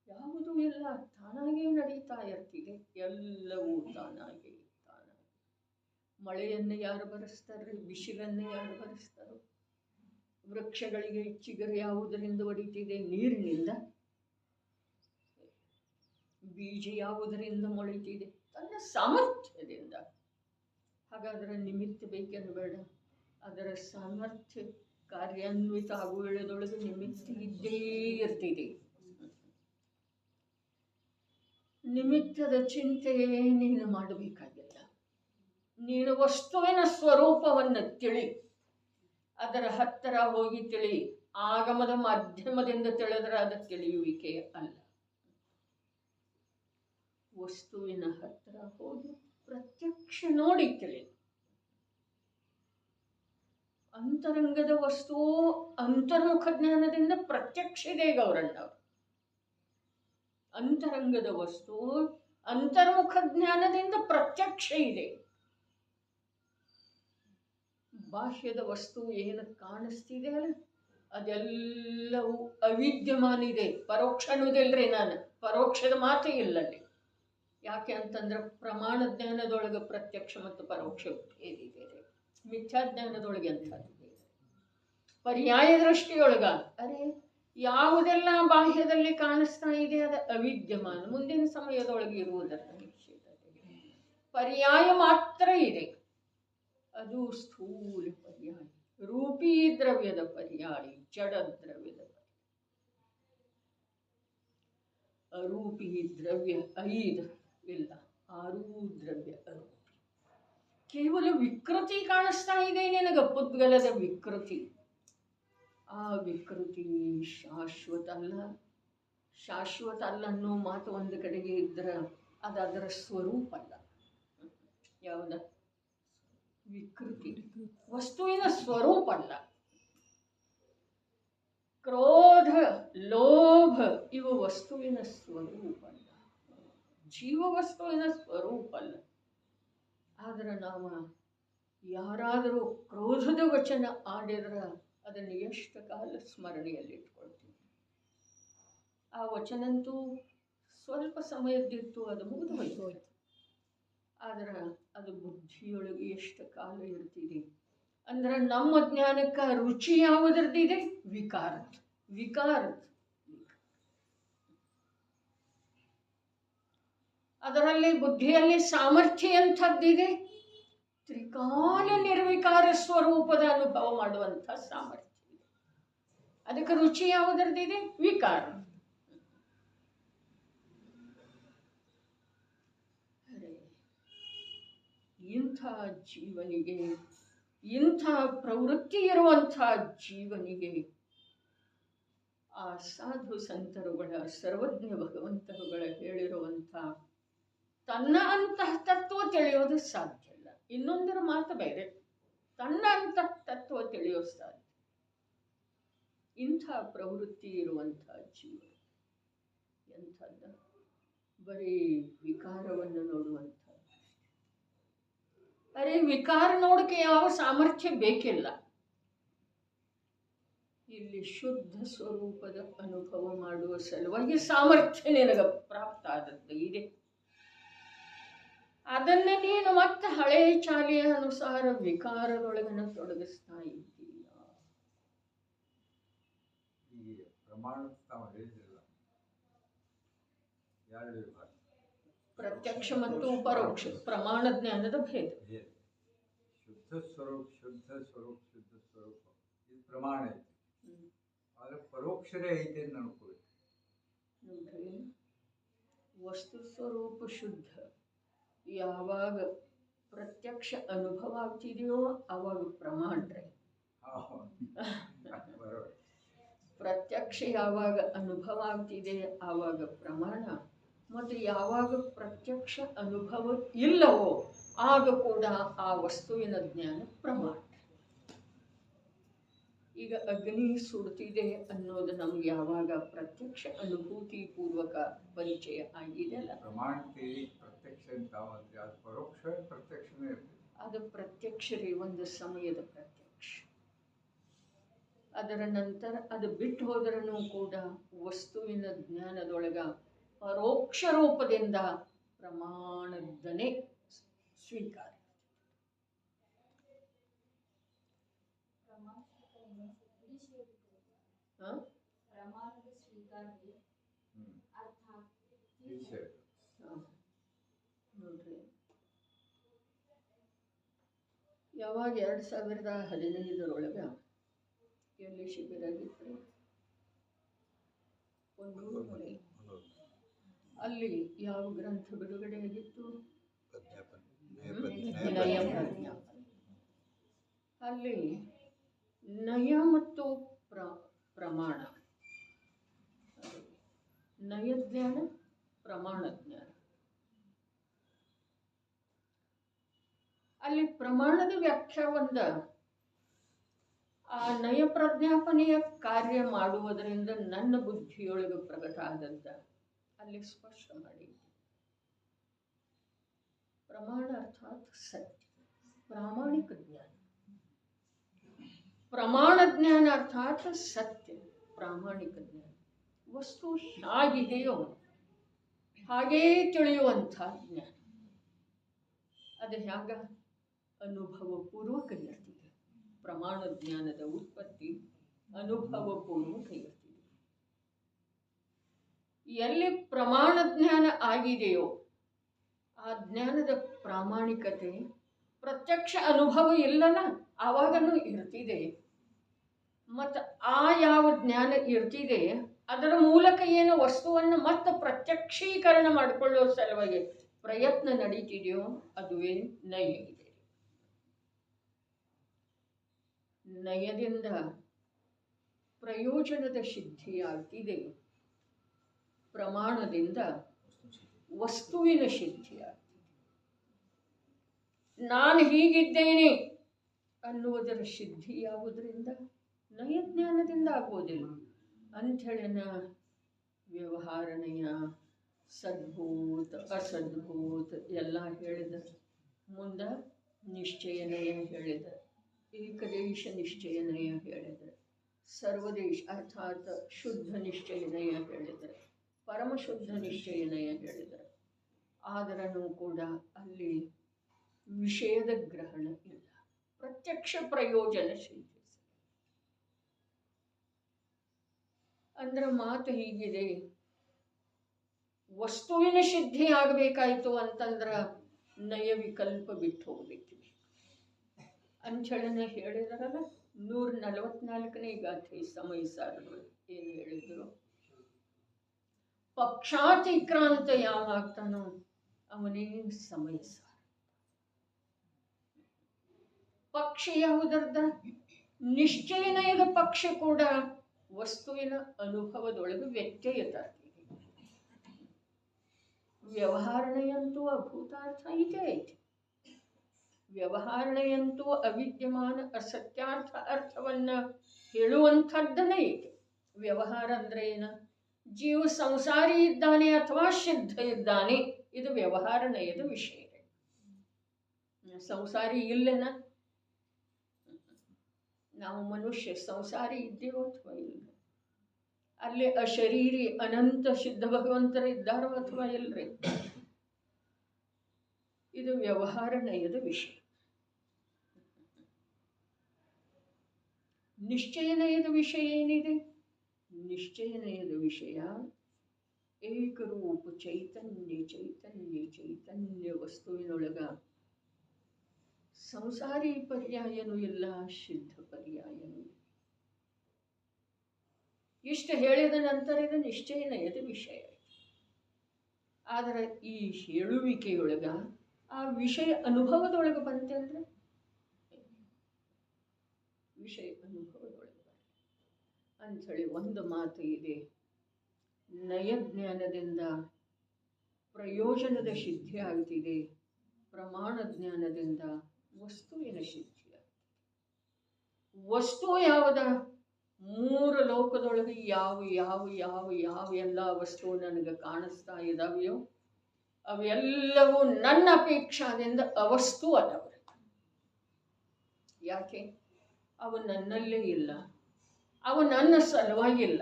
ಯಾವುದೂ ಇಲ್ಲ, ತಾನಾಗೇ ನಡೀತಾ ಇರ್ತಿದೆ. ಎಲ್ಲವೂ ತಾನಾಗೆ. ಮಳೆಯನ್ನು ಯಾರು ಬರೆಸ್ತಾರೆ? ಬಿಸಿಲನ್ನು ಯಾರು ಬರೆಸ್ತಾರೋ? ವೃಕ್ಷಗಳಿಗೆ ಚಿಗುರು ಯಾವುದರಿಂದ ಹೊಡಿತಿದೆ? ನೀರಿನಿಂದ. ಬೀಜ ಯಾವುದರಿಂದ ಮೊಳಿತಿದೆ? ತನ್ನ ಸಾಮರ್ಥ್ಯದಿಂದ. ಹಾಗಾದರೆ ನಿಮಿತ್ತ ಬೇಕೇನು ಬೇಡ? ಅದರ ಸಾಮರ್ಥ್ಯ ಕಾರ್ಯಾನ್ವಿತ ಆಗುವುದರೊಳಗೆ ನಿಮಿತ್ತ ಇದ್ದೇ ಇರ್ತಿದೆ. ನಿಮಿತ್ತದ ಚಿಂತೆ ನೀನು ಮಾಡಬೇಕಾಗಿಲ್ಲ. ನೀನು ವಸ್ತುವಿನ ಸ್ವರೂಪವನ್ನು ತಿಳಿ, ಅದರ ಹತ್ತಿರ ಹೋಗಿ ತಿಳಿ. ಆಗಮದ ಮಾಧ್ಯಮದಿಂದ ತಿಳಿದ್ರೆ ಅದು ತಿಳಿಯುವಿಕೆ ಅಲ್ಲ. ವಸ್ತುವಿನ ಹತ್ತಿರ ಹೋಗಿ ಪ್ರತ್ಯಕ್ಷ ನೋಡಿ ತಿಳಿ. ಅಂತರಂಗದ ವಸ್ತು ಅಂತರ್ಮುಖ ಜ್ಞಾನದಿಂದ ಪ್ರತ್ಯಕ್ಷ ಇದೆ ಗೌರಣ್ಣವರು. ಅಂತರಂಗದ ವಸ್ತು ಅಂತರ್ಮುಖ ಜ್ಞಾನದಿಂದ ಪ್ರತ್ಯಕ್ಷ ಇದೆ. ಬಾಹ್ಯದ ವಸ್ತು ಏನು ಕಾಣಿಸ್ತಿದೆ ಅಲ್ಲ, ಅದೆಲ್ಲವೂ ಅವಿದ್ಯಮಾನ ಇದೆ. ಪರೋಕ್ಷ ಅನ್ನೋದಿಲ್ರಿ, ನಾನು ಪರೋಕ್ಷದ ಮಾತೇ ಇಲ್ಲ ಅಲ್ಲಿ. ಯಾಕೆ ಅಂತಂದ್ರೆ ಪ್ರಮಾಣ ಜ್ಞಾನದೊಳಗೆ ಪ್ರತ್ಯಕ್ಷ ಮತ್ತು ಪರೋಕ್ಷ ಭೇದ ಇದೆ. ಮಿಥ್ಯಾಜ್ಞಾನದೊಳಗೆ ಅಂಥದ್ದು ಬೇರೆ. ಪರ್ಯಾಯ ದೃಷ್ಟಿಯೊಳಗ ಅರೆ ಯಾವುದೆಲ್ಲ ಬಾಹ್ಯದಲ್ಲಿ ಕಾಣಿಸ್ತಾ ಇದೆ ಅದು ಅವಿದ್ಯಮಾನ, ಮುಂದಿನ ಸಮಯದೊಳಗೆ ಇರುವುದರ ನಿಶ್ಚಿತತೆ. ಪರ್ಯಾಯ ಮಾತ್ರ ಇದೆ, ಅದು ಸ್ಥೂಲ ಪರ್ಯಾಯ, ರೂಪೀ ದ್ರವ್ಯದ ಪರ್ಯಾಯ, ಜಡ ದ್ರವ್ಯದ ಪರ್ಯಾಯ. ಅರೂಪಿ ದ್ರವ್ಯ 5 ಇಲ್ಲ, 6 ದ್ರವ್ಯ ಅರೂಪಿ. ಕೇವಲ ವಿಕೃತಿ ಕಾಣಿಸ್ತಾ ಇದೆ ನಿನಗ, ಪುದ್ಗಲದ ವಿಕೃತಿ. ಆ ವಿಕೃತಿ ಶಾಶ್ವತ ಅಲ್ಲ. ಶಾಶ್ವತ ಅಲ್ಲ ಅನ್ನೋ ಮಾತು ಒಂದು ಕಡೆಗೆ ಇದ್ರೆ ಅದು ಅದರ ಸ್ವರೂಪ ಅಲ್ಲ. ಯಾವ್ದ ವಿಕೃತಿ ವಸ್ತುವಿನ ಸ್ವರೂಪ ಅಲ್ಲ. ಕ್ರೋಧ, ಲೋಭ ಇವು ವಸ್ತುವಿನ ಸ್ವರೂಪ ಅಲ್ಲ, ಜೀವ ವಸ್ತುವಿನ ಸ್ವರೂಪ ಅಲ್ಲ. ಆದ್ರೆ ನಾವು ಯಾರಾದರೂ ಕ್ರೋಧದ ವಚನ ಆಡಿದ್ರೆ ಅದನ್ನು ಎಷ್ಟು ಕಾಲ ಸ್ಮರಣೆಯಲ್ಲಿ ಇಟ್ಕೊಳ್ತೀವಿ. ಆ ವಚನಂತೂ ಸ್ವಲ್ಪ ಸಮಯದ್ದಿತ್ತು, ಅದು ಮುಗಿದು ಹೋಯ್ತು. ಆದ್ರೆ ಅದು ಬುದ್ಧಿಯೊಳಗೆ ಎಷ್ಟು ಕಾಲ ಇರ್ತಿದೆ ಅಂದ್ರೆ ನಮ್ಮ ಜ್ಞಾನಕ್ಕೆ ರುಚಿ ಯಾವುದ್ರದ್ದಿದೆ? ವಿಕಾರದ್. ಅದರಲ್ಲಿ ಬುದ್ಧಿಯಲ್ಲಿ ಸಾಮರ್ಥ್ಯ ಎಂಥದ್ದಿದೆ? ತ್ರಿಕಾಲ ನಿರ್ವಿಕಾರ ಸ್ವರೂಪದ ಅನುಭವ ಮಾಡುವಂಥ ಸಾಮರ್ಥ್ಯ ಇದೆ. ಅದಕ್ಕೆ ರುಚಿ ಯಾವುದರದಿದೆ? ವಿಕಾರ. ಇಂಥ ಜೀವನಿಗೆ, ಇಂಥ ಪ್ರವೃತ್ತಿ ಇರುವಂಥ ಜೀವನಿಗೆ ಆ ಸಾಧು ಸಂತರುಗಳ, ಸರ್ವಜ್ಞ ಭಗವಂತರುಗಳ ಹೇಳಿರುವಂಥ ತನ್ನ ಅಂತಃ ತತ್ವ ತಿಳಿಯೋದು ಸಾಧ್ಯ ಇಲ್ಲ. ಇನ್ನೊಂದರ ಮಾತು ಬೇರೆ, ತನ್ನ ಅಂತಃ ತತ್ವ ತಿಳಿಯೋದು ಸಾಧ್ಯ. ಇಂಥ ಪ್ರವೃತ್ತಿ ಇರುವಂಥ ಜೀವ ಎಂಥದ್ದ? ಬರೀ ವಿಕಾರವನ್ನು ನೋಡುವಂಥ. ಅರೆ ವಿಕಾರ ನೋಡಕ್ಕೆ ಯಾವ ಸಾಮರ್ಥ್ಯ ಬೇಕಿಲ್ಲ. ಇಲ್ಲಿ ಶುದ್ಧ ಸ್ವರೂಪದ ಅನುಭವ ಮಾಡುವ ಸಲುವಾಗಿ ಸಾಮರ್ಥ್ಯ ನಿನಗೆ ಪ್ರಾಪ್ತ ಆದದ್ದು ಇದೆ. ಅದನ್ನ ನೀನು ಮತ್ತೆ ಹಳೆ ಚಾಲಿಯ ಅನುಸಾರ ವಿಕಾರದೊಳಗನ ತೊಡಗಿಸ್ತಾ ಇದ್ದೀಯ. ಪ್ರತ್ಯಕ್ಷ ಮತ್ತು ಪರೋಕ್ಷ ಪ್ರಮಾಣ ಜ್ಞಾನದ ಭೇದ. ಶುದ್ಧ ಸ್ವರೂಪ ಇದು ಪ್ರಮಾಣ ಐತಿ, ಆದ್ರೆ ಪರೋಕ್ಷರೇ ಐತೆ ಅಂತ ಅನ್ಕೋಬೇಕು. ನೋಡ್ರಿ, ವಸ್ತು ಸ್ವರೂಪ ಶುದ್ಧ ಯಾವಾಗ ಪ್ರತ್ಯಕ್ಷ ಅನುಭವ ಆಗ್ತಿದೆಯೋ ಅವಾಗ ಪ್ರಮಾಣ ರೀ. ಪ್ರತ್ಯಕ್ಷ ಯಾವಾಗ ಅನುಭವ ಆಗ್ತಿದೆ ಆವಾಗ ಪ್ರಮಾಣ, ಮತ್ತು ಯಾವಾಗ ಪ್ರತ್ಯಕ್ಷ ಅನುಭವ ಇಲ್ಲವೋ ಆಗ ಕೂಡ ಆ ವಸ್ತುವಿನ ಜ್ಞಾನ ಪ್ರಮಾಣ. ಈಗ ಅಗ್ನಿ ಸುಡ್ತಿದೆ ಅನ್ನೋದು ನಮ್ಗೆ ಯಾವಾಗ ಪ್ರತ್ಯಕ್ಷ ಅನುಭೂತಿ ಪೂರ್ವಕ ಪರಿಚಯ ಆಗಿದೆ ಅಲ್ಲ, ಅದು ಪ್ರತ್ಯಕ್ಷ ರೀ, ಒಂದು ಸಮಯದ ಪ್ರತ್ಯಕ್ಷ. ಅದರ ನಂತರ ಅದು ಬಿಟ್ಟು ಹೋದ್ರೂ ಕೂಡ ವಸ್ತುವಿನ ಜ್ಞಾನದೊಳಗ ಪರೋಕ್ಷ ರೂಪದಿಂದ ಪ್ರಮಾಣದನೇ ಸ್ವೀಕಾರ. ನೋಡ್ರಿ, ಯಾವಾಗ 2015 ಎಲ್ಲಿ ಶಿಬಿರ ಆಗಿತ್ತು, ಅಲ್ಲಿ ಯಾವ ಗ್ರಂಥ ಬಿಡುಗಡೆ ಆಗಿತ್ತು? ಅಲ್ಲಿ ನಯ ಮತ್ತು ಪ್ರಮಾಣ, ನಯಜ್ಞಾನ, ಪ್ರಮಾಣ ಜ್ಞಾನ. ಅಲ್ಲಿ ಪ್ರಮಾಣದ ವ್ಯಾಖ್ಯಾ ಒಂದ, ಆ ನಯ ಪ್ರಜ್ಞಾಪನೆಯ ಕಾರ್ಯ ಮಾಡುವುದರಿಂದ ನನ್ನ ಬುದ್ಧಿಯೊಳಗೆ ಪ್ರಕಟ ಆದಂತ ಅಲ್ಲಿ ಸ್ಪಷ್ಟ ಮಾಡಿ. ಪ್ರಮಾಣ ಅರ್ಥಾತ್ ಸತ್ಯ, ಪ್ರಾಮಾಣಿಕ ಜ್ಞಾನ. ಪ್ರಮಾಣ ಜ್ಞಾನ ಅರ್ಥಾತ್ ಸತ್ಯ, ಪ್ರಾಮಾಣಿಕ ಜ್ಞಾನ. ವಸ್ತು ಹೇಗಿದೆಯೋ ಹಾಗೇ ತಿಳಿಯುವಂಥ ಜ್ಞಾನ. ಅದು ಹ್ಯಾಗ ಅನುಭವಪೂರ್ವಕ ಇರ್ತಿದೆ. ಪ್ರಮಾಣ ಜ್ಞಾನದ ಉತ್ಪತ್ತಿ ಅನುಭವಪೂರ್ವಕ ಇರ್ತಿದೆ. ಎಲ್ಲಿ ಪ್ರಮಾಣ ಜ್ಞಾನ ಆಗಿದೆಯೋ ಆ ಜ್ಞಾನದ ಪ್ರಾಮಾಣಿಕತೆ, ಪ್ರತ್ಯಕ್ಷ ಅನುಭವ ಇಲ್ಲಲ್ಲ ಆವಾಗನೂ ಇರ್ತಿದೆ. ಮತ್ತು ಆ ಯಾವ ಜ್ಞಾನ ಇರ್ತಿದೆ ಅದರ ಮೂಲಕ ಏನು ವಸ್ತುವನ್ನು ಮತ್ತೆ ಪ್ರತ್ಯಕ್ಷೀಕರಣ ಮಾಡಿಕೊಳ್ಳೋ ಸಲುವಾಗಿ ಪ್ರಯತ್ನ ನಡೀತಿದೆಯೋ ಅದುವೇ ನಯ ಇದೆ. ನಯದಿಂದ ಪ್ರಯೋಜನದ ಸಿದ್ಧಿಯಾಗ್ತಿದೆ, ಪ್ರಮಾಣದಿಂದ ವಸ್ತುವಿನ ಸಿದ್ಧಿಯಾಗ್ತಿದೆ. ನಾನು ಹೀಗಿದ್ದೇನೆ ಅನ್ನುವುದರ ಸಿದ್ಧಿ ಯಾವುದರಿಂದ? ನಯಜ್ಞಾನದಿಂದ ಆಗೋದಿಲ್ಲ. ಅಂಥೇಳಿನ ವ್ಯವಹಾರನೆಯ ಸದ್ಭೂತ ಅಸದ್ಭೂತ ಎಲ್ಲ ಹೇಳಿದ. ಮುಂದೆ ನಿಶ್ಚಯನಯ ಹೇಳಿದ, ಏಕದೇಶ ನಿಶ್ಚಯನಯ ಹೇಳಿದ, ಸರ್ವದೇಶ ಅರ್ಥಾತ್ ಶುದ್ಧ ನಿಶ್ಚಯನಯ ಹೇಳಿದ, ಪರಮಶುದ್ಧ ನಿಶ್ಚಯನಯ ಹೇಳಿದ. ಆದರೂ ಕೂಡ ಅಲ್ಲಿ ವಿಷಯದ ಗ್ರಹಣ ಇಲ್ಲ, ಪ್ರತ್ಯಕ್ಷ ಪ್ರಯೋಜನ ಸಿದ್ಧಿ. ಅಂದ್ರೆ ಮಾತು ಹೀಗಿದೆ, ವಸ್ತುವಿನ ಸಿದ್ಧಿ ಆಗಬೇಕಾಯಿತು ಅಂತಂದ್ರೆ ನಯ ವಿಕಲ್ಪ ಬಿಟ್ಟು ಹೋಗ್ಬೇಕಿದೆ ಅಂಥೇಳನೆ ಹೇಳಿದಾರಲ್ಲ. 144ನೇ ಗಾಥೆ ಸಮಯ ಸಾರಗಳು ಏನು ಹೇಳಿದ್ರು? ಪಕ್ಷಾತಿಕ್ರಾಂತ ಯಾವಾಗ್ತಾನೋ ಅವನೇ ಸಮಯ ಸಾರ. ಪಕ್ಷ ಯಾವುದರ್ಧ? ನಿಶ್ಚಯನಯದ ಪಕ್ಷ ಕೂಡ ವಸ್ತುವಿನ ಅನುಭವದೊಳಗೆ ವ್ಯತ್ಯಯ ತರ್ತಿದೆ. ವ್ಯವಹಾರಣೆಯಂತೂ ಅಭೂತಾರ್ಥ ಇದೇ ಐತಿ. ವ್ಯವಹಾರಣೆಯಂತೂ ಅವಿದ್ಯಮಾನ ಅಸತ್ಯಾರ್ಥ ಅರ್ಥವನ್ನ ಹೇಳುವಂಥದ್ದನ್ನೇ ಐತಿ. ವ್ಯವಹಾರ ಅಂದ್ರೆ ಏನು? ಜೀವ ಸಂಸಾರಿ ಇದ್ದಾನೆ ಅಥವಾ ಸಿದ್ಧ ಇದ್ದಾನೆ, ಇದು ವ್ಯವಹಾರಣೆಯದ ವಿಷಯ. ಸಂಸಾರಿ ಇಲ್ಲೇನ? ನಾವು ಮನುಷ್ಯ ಸಂಸಾರಿ ಇದ್ದೇವೋ ಅಥವಾ ಇಲ್ಲ? ಅಲ್ಲಿ ಅಶರೀರಿ ಅನಂತ ಸಿದ್ಧ ಭಗವಂತರು ಇದ್ದಾರೋ ಅಥವಾ ಇಲ್ರಿ? ಇದು ವ್ಯವಹಾರನಯದ ವಿಷಯ. ನಿಶ್ಚಯನಯದ ವಿಷಯ ಏನಿದೆ? ನಿಶ್ಚಯನಯದ ವಿಷಯ ಏಕರೂಪ ಚೈತನ್ಯ ಚೈತನ್ಯ ಚೈತನ್ಯ ವಸ್ತುವಿನೊಳಗ ಸಂಸಾರಿ ಪರ್ಯಾಯನೂ ಇಲ್ಲ, ಸಿದ್ಧ ಪರ್ಯಾಯನೂ ಇಲ್ಲ. ಇಷ್ಟು ಹೇಳಿದ ನಂತರ ಇದು ನಿಶ್ಚಯನಯದ ವಿಷಯ. ಆದರೆ ಈ ಹೇಳುವಿಕೆಯೊಳಗ ಆ ವಿಷಯ ಅನುಭವದೊಳಗೆ ಬಂತೆ ಅಂದ್ರೆ ವಿಷಯ ಅನುಭವದೊಳಗೆ ಬಂತೆ ಅಂಥೇಳಿ ಒಂದು ಮಾತು ಇದೆ. ನಯಜ್ಞಾನದಿಂದ ಪ್ರಯೋಜನದ ಸಿದ್ಧಿ ಆಗ್ತಿದೆ, ಪ್ರಮಾಣ ಜ್ಞಾನದಿಂದ ವಸ್ತುವಿನ ಸಿದ್ಧಿ ಆಗ್ತಿದೆ. ವಸ್ತು ಯಾವುದ? ಮೂರು ಲೋಕದೊಳಗೆ ಯಾವ ಯಾವ ಯಾವ ಯಾವ ಎಲ್ಲ ವಸ್ತು ನನಗೆ ಕಾಣಿಸ್ತಾ ಇದ್ದಾವೆಯೋ ಅವೆಲ್ಲವೂ ನನ್ನ ಅಪೇಕ್ಷಾದಿಂದ ಅವಸ್ತು ಅದಾವ. ಯಾಕೆ? ಅವು ನನ್ನಲ್ಲೇ ಇಲ್ಲ, ಅವು ನನ್ನ ಸಲುವಾಗಿಲ್ಲ,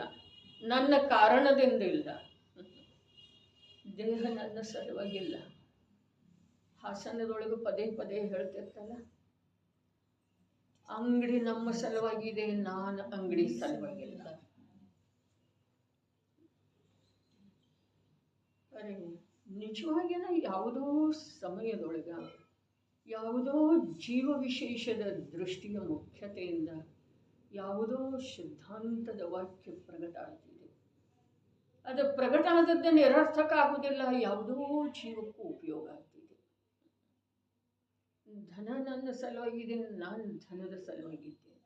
ನನ್ನ ಕಾರಣದಿಂದ ಇಲ್ಲ. ದೇಹ ನನ್ನ ಸಲುವಾಗಿಲ್ಲ. ಹಾಸನದೊಳಗೆ ಪದೇ ಪದೇ ಹೇಳ್ತಿರ್ತಲ್ಲ, ಅಂಗಡಿ ನಮ್ಮ ಸಲುವಾಗಿದೆ, ನಾನು ಅಂಗಡಿ ಸಲುವಾಗಿಲ್ಲ. ಅರೆ ನಿಜವಾಗಿನ ಯಾವುದೋ ಸಮಯದೊಳಗ ಯಾವುದೋ ಜೀವ ವಿಶೇಷದ ದೃಷ್ಟಿಯ ಮುಖ್ಯತೆಯಿಂದ ಯಾವುದೋ ಸಿದ್ಧಾಂತದ ವಾಕ್ಯ ಪ್ರಕಟ ಆಗ್ತಿದೆ. ಅದು ಪ್ರಕಟ ಆದದ್ದು ನಿರರ್ಥಕ ಆಗುವುದಿಲ್ಲ, ಯಾವುದೋ ಜೀವಕ್ಕೂ ಉಪಯೋಗ ಆಗ್ತಿದೆ. ಧನ ನನ್ನ ಸಲುವಾಗಿದೆ, ನಾನು ಧನದ ಸಲುವಾಗಿದ್ದೇನೆ.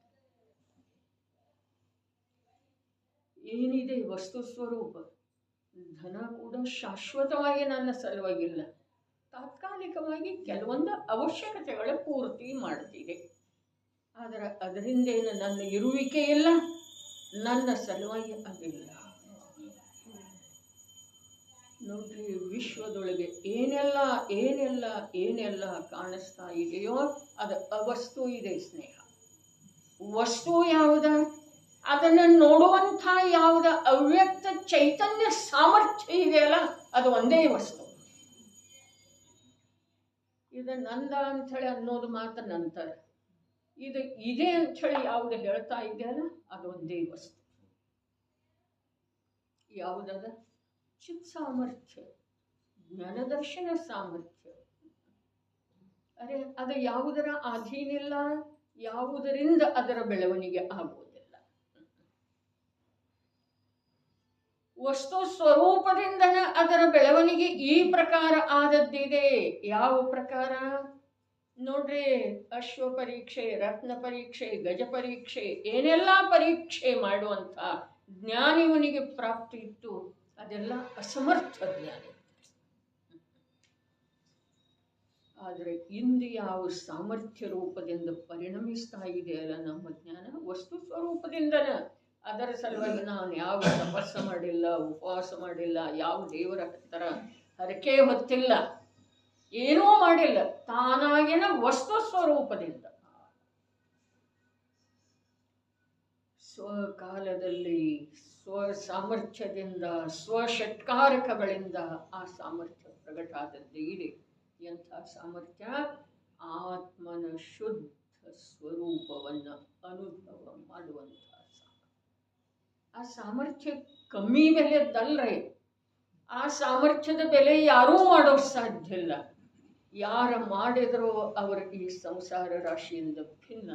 ಏನಿದೆ ವಸ್ತು ಸ್ವರೂಪ, ಧನ ಕೂಡ ಶಾಶ್ವತವಾಗಿ ನನ್ನ ಸಲುವಾಗಿಲ್ಲ, ತಾತ್ಕಾಲಿಕವಾಗಿ ಕೆಲವೊಂದು ಅವಶ್ಯಕತೆಗಳ ಪೂರ್ತಿ ಮಾಡ್ತಿದೆ. ಆದರೆ ಅದರಿಂದೇನು ನನ್ನ ಇರುವಿಕೆ ಇಲ್ಲ, ನನ್ನ ಸಲುವಾಗಿ ಅದಿಲ್ಲ. ನೋಡ್ರಿ, ವಿಶ್ವದೊಳಗೆ ಏನೆಲ್ಲ ಏನೆಲ್ಲ ಏನೆಲ್ಲ ಕಾಣಿಸ್ತಾ ಇದೆಯೋ ಅದು ಅವಸ್ತು ಇದೆ ಸ್ನೇಹ. ವಸ್ತು ಯಾವುದ, ಅದನ್ನು ನೋಡುವಂಥ ಯಾವುದ ಅವ್ಯಕ್ತ ಚೈತನ್ಯ ಸಾಮರ್ಥ್ಯ ಇದೆಯಲ್ಲ, ಅದು ಒಂದೇ ವಸ್ತು. ಇದು ನಂದ ಅಂಥೇಳಿ ಅನ್ನೋದು ಮಾತ್ರ ನಂತರ. ಇದು ಇದೆ ಅಂಥೇಳಿ ಯಾವುದು ಹೇಳ್ತಾ ಇದೆಯಲ್ಲ, ಅದು ಒಂದೇ ವಸ್ತು. ಯಾವುದದ? ಚಿತ್ ಸಾಮರ್ಥ್ಯ, ಜ್ಞಾನದರ್ಶನ ಸಾಮರ್ಥ್ಯ. ಅರೆ, ಅದು ಯಾವುದರ ಅಧೀನಿಲ್ಲ, ಯಾವುದರಿಂದ ಅದರ ಬೆಳವಣಿಗೆ ಆಗುವುದಿಲ್ಲ. ವಸ್ತು ಸ್ವರೂಪದಿಂದನೇ ಅದರ ಬೆಳವಣಿಗೆ ಈ ಪ್ರಕಾರ ಆದದ್ದಿದೆ. ಯಾವ ಪ್ರಕಾರ ನೋಡ್ರಿ, ಅಶ್ವ ಪರೀಕ್ಷೆ, ರತ್ನ ಪರೀಕ್ಷೆ, ಗಜ ಪರೀಕ್ಷೆ, ಏನೆಲ್ಲ ಪರೀಕ್ಷೆ ಮಾಡುವಂಥ ಜ್ಞಾನಿವನಿಗೆ ಪ್ರಾಪ್ತಿ ಇತ್ತು, ಅದೆಲ್ಲ ಅಸಮರ್ಥ ಜ್ಞಾನ. ಆದರೆ ಇಂದು ಯಾವ ಸಾಮರ್ಥ್ಯ ರೂಪದಿಂದ ಪರಿಣಮಿಸ್ತಾ ಇದೆಯಲ್ಲ ನಮ್ಮ ಜ್ಞಾನ, ವಸ್ತು ಸ್ವರೂಪದಿಂದನ. ಅದರ ಸಲುವಾಗಿ ನಾನು ಯಾವ ತಪಸ್ಸು ಮಾಡಿಲ್ಲ, ಉಪವಾಸ ಮಾಡಿಲ್ಲ, ಯಾವ ದೇವರ ಹತ್ತಿರ ಹರಕೆ ಹೊತ್ತಿಲ್ಲ, ಏನೂ ಮಾಡಿಲ್ಲ, ತಾನಾಗಿನ ವಸ್ತು ಸ್ವರೂಪದಿಂದ ಸ್ವಕಾಲದಲ್ಲಿ ಸ್ವ ಸಾಮರ್ಥ್ಯದಿಂದ ಸ್ವಷಟ್ಕಾರಕಗಳಿಂದ ಆ ಸಾಮರ್ಥ್ಯ ಪ್ರಗಟ ಆದದ್ದೇ ಇದೆ. ಎಂಥ ಸಾಮರ್ಥ್ಯ? ಆತ್ಮನ ಶುದ್ಧ ಸ್ವರೂಪವನ್ನು ಅನುಭವ ಮಾಡುವಂಥ ಆ ಸಾಮರ್ಥ್ಯ ಕಮ್ಮಿ ಬೆಲೆಯದ್ದಲ್ರಿ. ಆ ಸಾಮರ್ಥ್ಯದ ಬೆಲೆ ಯಾರೂ ಮಾಡೋಕ್ಕೆ ಸಾಧ್ಯ ಇಲ್ಲ. ಯಾರು ಮಾಡಿದರೂ ಅವರು ಈ ಸಂಸಾರ ರಾಶಿಯಿಂದ ಭಿನ್ನ.